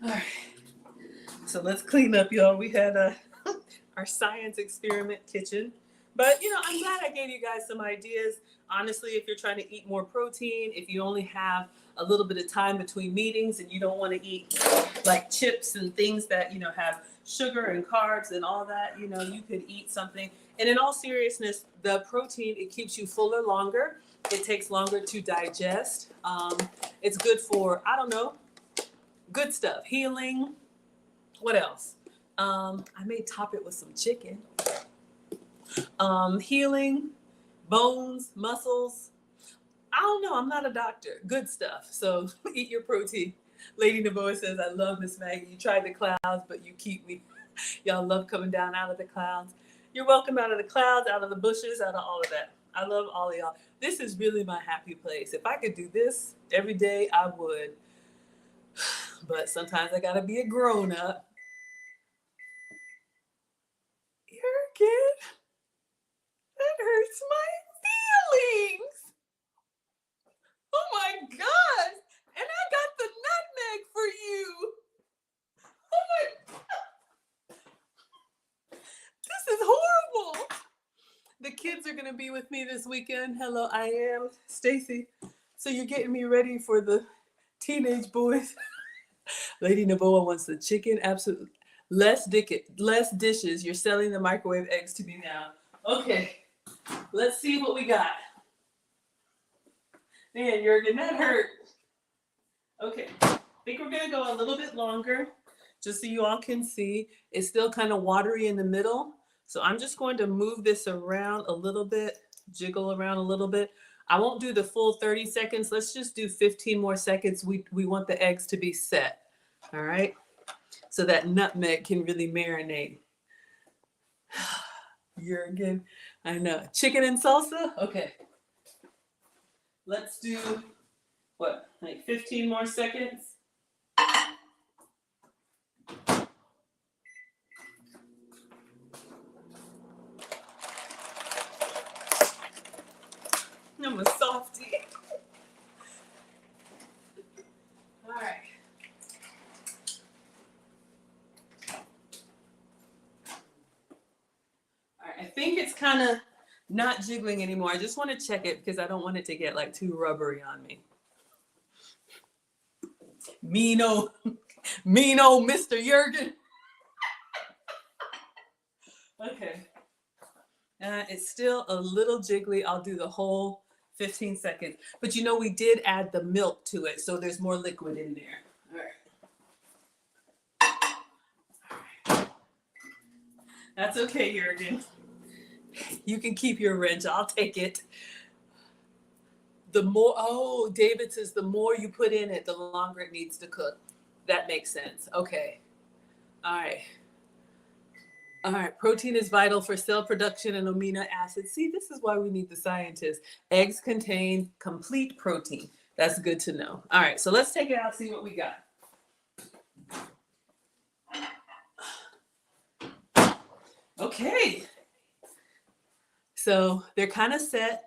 Speaker 1: All right, so let's clean up, y'all. We had our science experiment kitchen. But, I'm glad I gave you guys some ideas. Honestly, if you're trying to eat more protein, if you only have a little bit of time between meetings and you don't want to eat like chips and things that, have sugar and carbs and all that, you could eat something. And in all seriousness, the protein, it keeps you fuller longer. It takes longer to digest. It's good for, good stuff. Healing. What else? I may top it with some chicken. Healing, bones, muscles. I don't know. I'm not a doctor. Good stuff. So eat your protein. Lady Novoa says, I love Miss Maggie. You tried the clouds, but you keep me. Y'all love coming down out of the clouds. You're welcome out of the clouds, out of the bushes, out of all of that. I love all of y'all. This is really my happy place. If I could do this every day, I would. But sometimes I got to be a grown up. You're a kid. That hurts my feelings. Oh my gosh. And I got the nutmeg for you. Oh my God. This is horrible. The kids are going to be with me this weekend. Hello, I am Stacy. So you're getting me ready for the teenage boys. Lady Novoa wants the chicken. Absolutely. Less dishes. You're selling the microwave eggs to me now. Okay. Let's see what we got. Man, Jurgen, that hurt. Okay. I think we're going to go a little bit longer just so you all can see. It's still kind of watery in the middle. So I'm just going to move this around a little bit, jiggle around a little bit. I won't do the full 30 seconds. Let's just do 15 more seconds. We want the eggs to be set. All right. So that nutmeg can really marinate. Jurgen, I know. Chicken and salsa? Okay. Let's do, like 15 more seconds? a softie. All right. All right, I think it's kind of not jiggling anymore. I just want to check it because I don't want it to get like too rubbery on me. Mean old Mr. Jurgen. Okay. It's still a little jiggly. I'll do the whole 15 seconds. But you know, we did add the milk to it, so there's more liquid in there. All right. That's okay, Jurgen. You can keep your wrench. I'll take it. The more, oh, David says the more you put in it, the longer it needs to cook. That makes sense. Okay. All right. All right. Protein is vital for cell production and amino acids. See, this is why we need the scientists. Eggs contain complete protein. That's good to know. All right. So let's take it out, see what we got. Okay. So they're kind of set.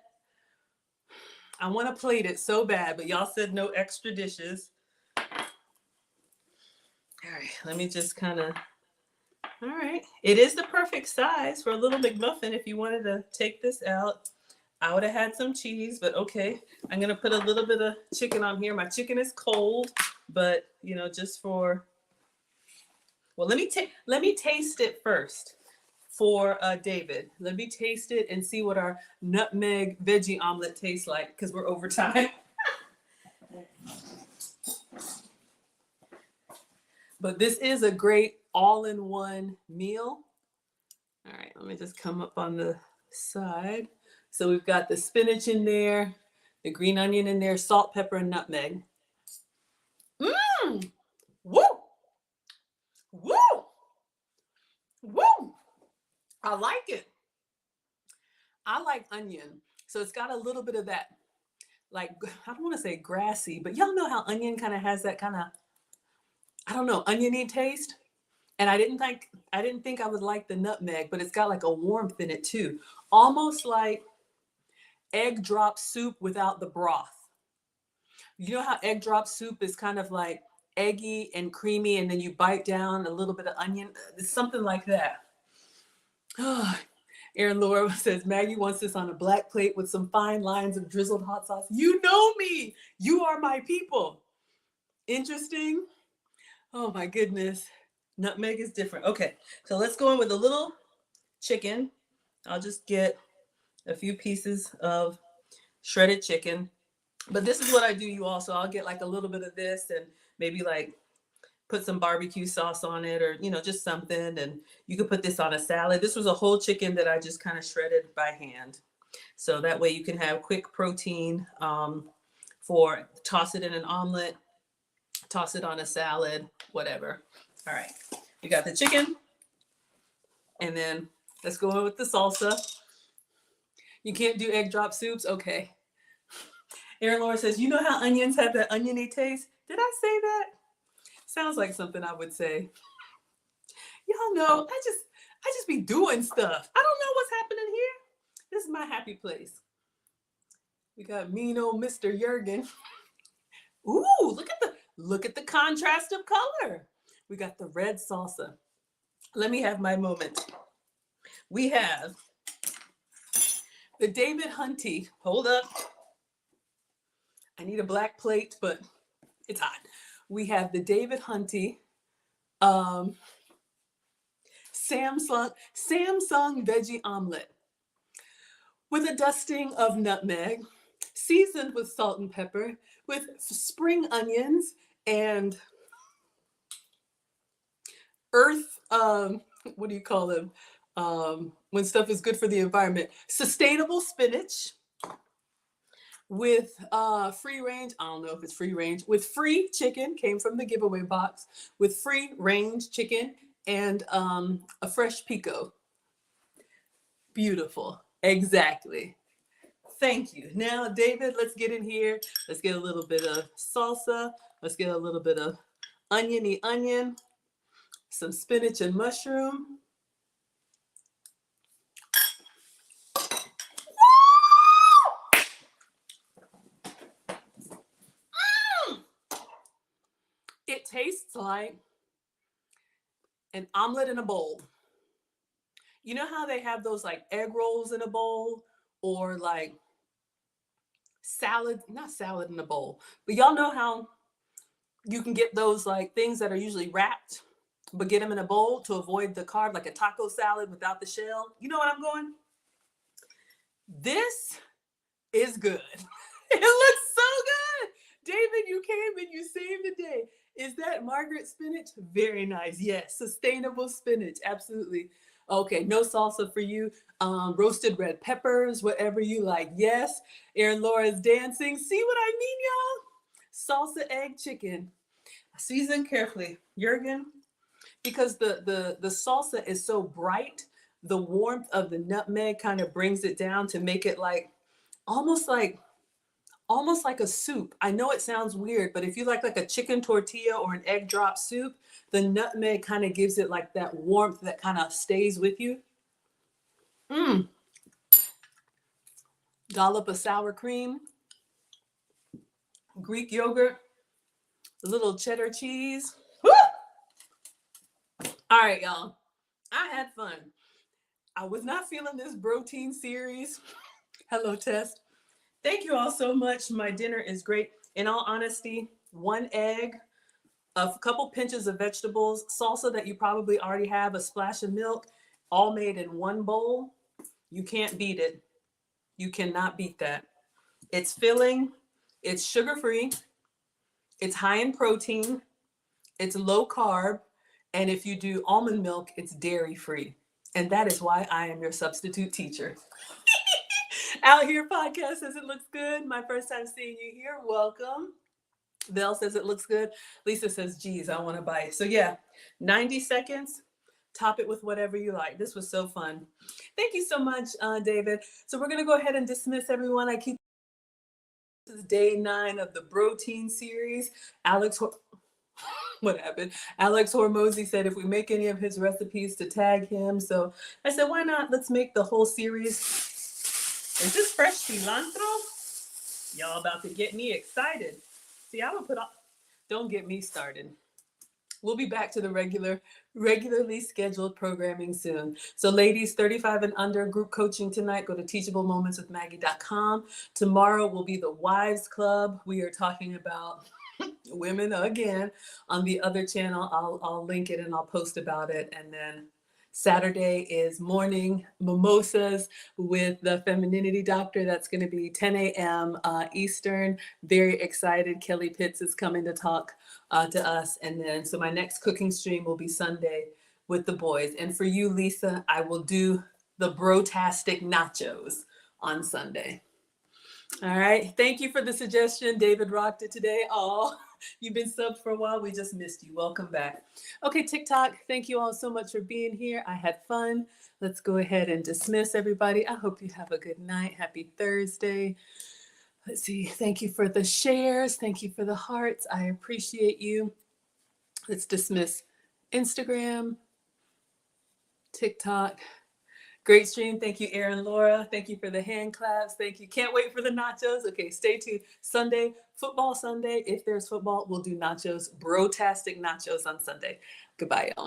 Speaker 1: I want to plate it so bad, but y'all said no extra dishes. All right, let me just kind of, all right. It is the perfect size for a little McMuffin if you wanted to take this out. I would have had some cheese, but okay. I'm going to put a little bit of chicken on here. My chicken is cold, but you know, just for, well, let me taste it first. For David. Let me taste it and see what our nutmeg veggie omelet tastes like because we're over time. But this is a great all-in-one meal. All right, let me just come up on the side. So we've got the spinach in there, the green onion in there, salt, pepper, and nutmeg. Mmm! Woo! Woo! Woo! I like it. I like onion. So it's got a little bit of that, like, I don't want to say grassy, but y'all know how onion kind of has that kind of, I don't know, oniony taste. And I didn't think I would like the nutmeg, but it's got like a warmth in it too. Almost like egg drop soup without the broth. You know how egg drop soup is kind of like eggy and creamy, and then you bite down a little bit of onion? It's something like that. Aaron Laura says, Maggie wants this on a black plate with some fine lines of drizzled hot sauce. You know me. You are my people. Interesting. Oh my goodness. Nutmeg is different. Okay, so let's go in with a little chicken. I'll just get a few pieces of shredded chicken. But this is what I do, you all. So I'll get like a little bit of this and maybe like put some barbecue sauce on it, or, you know, just something. And you could put this on a salad. This was a whole chicken that I just kind of shredded by hand. So that way you can have quick protein for toss it in an omelet, toss it on a salad, whatever. All right, we got the chicken. And then let's go in with the salsa. You can't do egg drop soups? Okay. Aaron Laura says, you know how onions have that oniony taste? Did I say that? Sounds like something I would say. Y'all know, I just be doing stuff. I don't know what's happening here. This is my happy place. We got mean old Mr. Jurgen. Ooh, look at the contrast of color. We got the red salsa. Let me have my moment. We have the David Hunty. Hold up. I need a black plate, but it's hot. We have the David Hunty Samsung veggie omelet with a dusting of nutmeg, seasoned with salt and pepper, with spring onions and earth, what do you call them? When stuff is good for the environment, sustainable spinach with free range, I don't know if it's free range, with free chicken, came from the giveaway box, with free range chicken and a fresh pico. Beautiful. Exactly. Thank you. Now, David, let's get in here. Let's get a little bit of salsa. Let's get a little bit of oniony onion, some spinach and mushroom. tastes like an omelet in a bowl. You know how they have those like egg rolls in a bowl or like salad, not salad in a bowl, but y'all know how you can get those like things that are usually wrapped, but get them in a bowl to avoid the carb, like a taco salad without the shell. You know what I'm going? This is good. It looks so good. David, you came and you saved the day. Is that Margaret spinach? Very nice. Yes, sustainable spinach. Absolutely. Okay, no salsa for you. Roasted red peppers, whatever you like. Yes, Erin Laura's dancing. See what I mean, y'all? Salsa egg chicken. Season carefully. Jurgen, because the salsa is so bright, the warmth of the nutmeg kind of brings it down to make it like almost like a soup. I know it sounds weird, but if you like a chicken tortilla or an egg drop soup, the nutmeg kind of gives it like that warmth that kind of stays with you. Dollop of sour cream, Greek yogurt, a little cheddar cheese. Woo! All right, y'all. I had fun. I was not feeling this BROTEIN series. Hello, Test. Thank you all so much. My dinner is great. In all honesty, 1 egg, a couple pinches of vegetables, salsa that you probably already have, a splash of milk, all made in one bowl. You can't beat it. You cannot beat that. It's filling, it's sugar-free, it's high in protein, it's low carb, and if you do almond milk, it's dairy-free. And that is why I am your substitute teacher. Out Here podcast says it looks good. My first time seeing you here. Welcome. Belle says it looks good. Lisa says, geez, I want to bite. So yeah, 90 seconds. Top it with whatever you like. This was so fun. Thank you so much, David. So we're going to go ahead and dismiss everyone. This is day 9 of the BROTEIN series. What happened? Alex Hormozi said if we make any of his recipes to tag him. So I said, why not? Let's make the whole series. Is this fresh cilantro? Y'all about to get me excited. See, I'm gonna don't get me started. We'll be back to the regularly scheduled programming soon. So ladies, 35 and under, group coaching tonight. Go to teachablemomentswithmaggie.com. Tomorrow will be the Wives Club. We are talking about women again on the other channel. I'll link it and I'll post about it. And then Saturday is morning mimosas with the femininity doctor. That's going to be 10 a.m. Eastern. Very excited. Kelly Pitts is coming to talk to us. And then, so my next cooking stream will be Sunday with the boys. And for you, Lisa, I will do the Brotastic nachos on Sunday. All right. Thank you for the suggestion. David rocked it today. Oh, you've been subbed for a while. We just missed you. Welcome back. Okay, TikTok, thank you all so much for being here. I had fun. Let's go ahead and dismiss everybody. I hope you have a good night. Happy Thursday. Let's see. Thank you for the shares. Thank you for the hearts. I appreciate you. Let's dismiss Instagram, TikTok. Great stream. Thank you, Erin Laura. Thank you for the hand claps. Thank you. Can't wait for the nachos. Okay, stay tuned. Sunday, football Sunday. If there's football, we'll do nachos. Brotastic nachos on Sunday. Goodbye, y'all.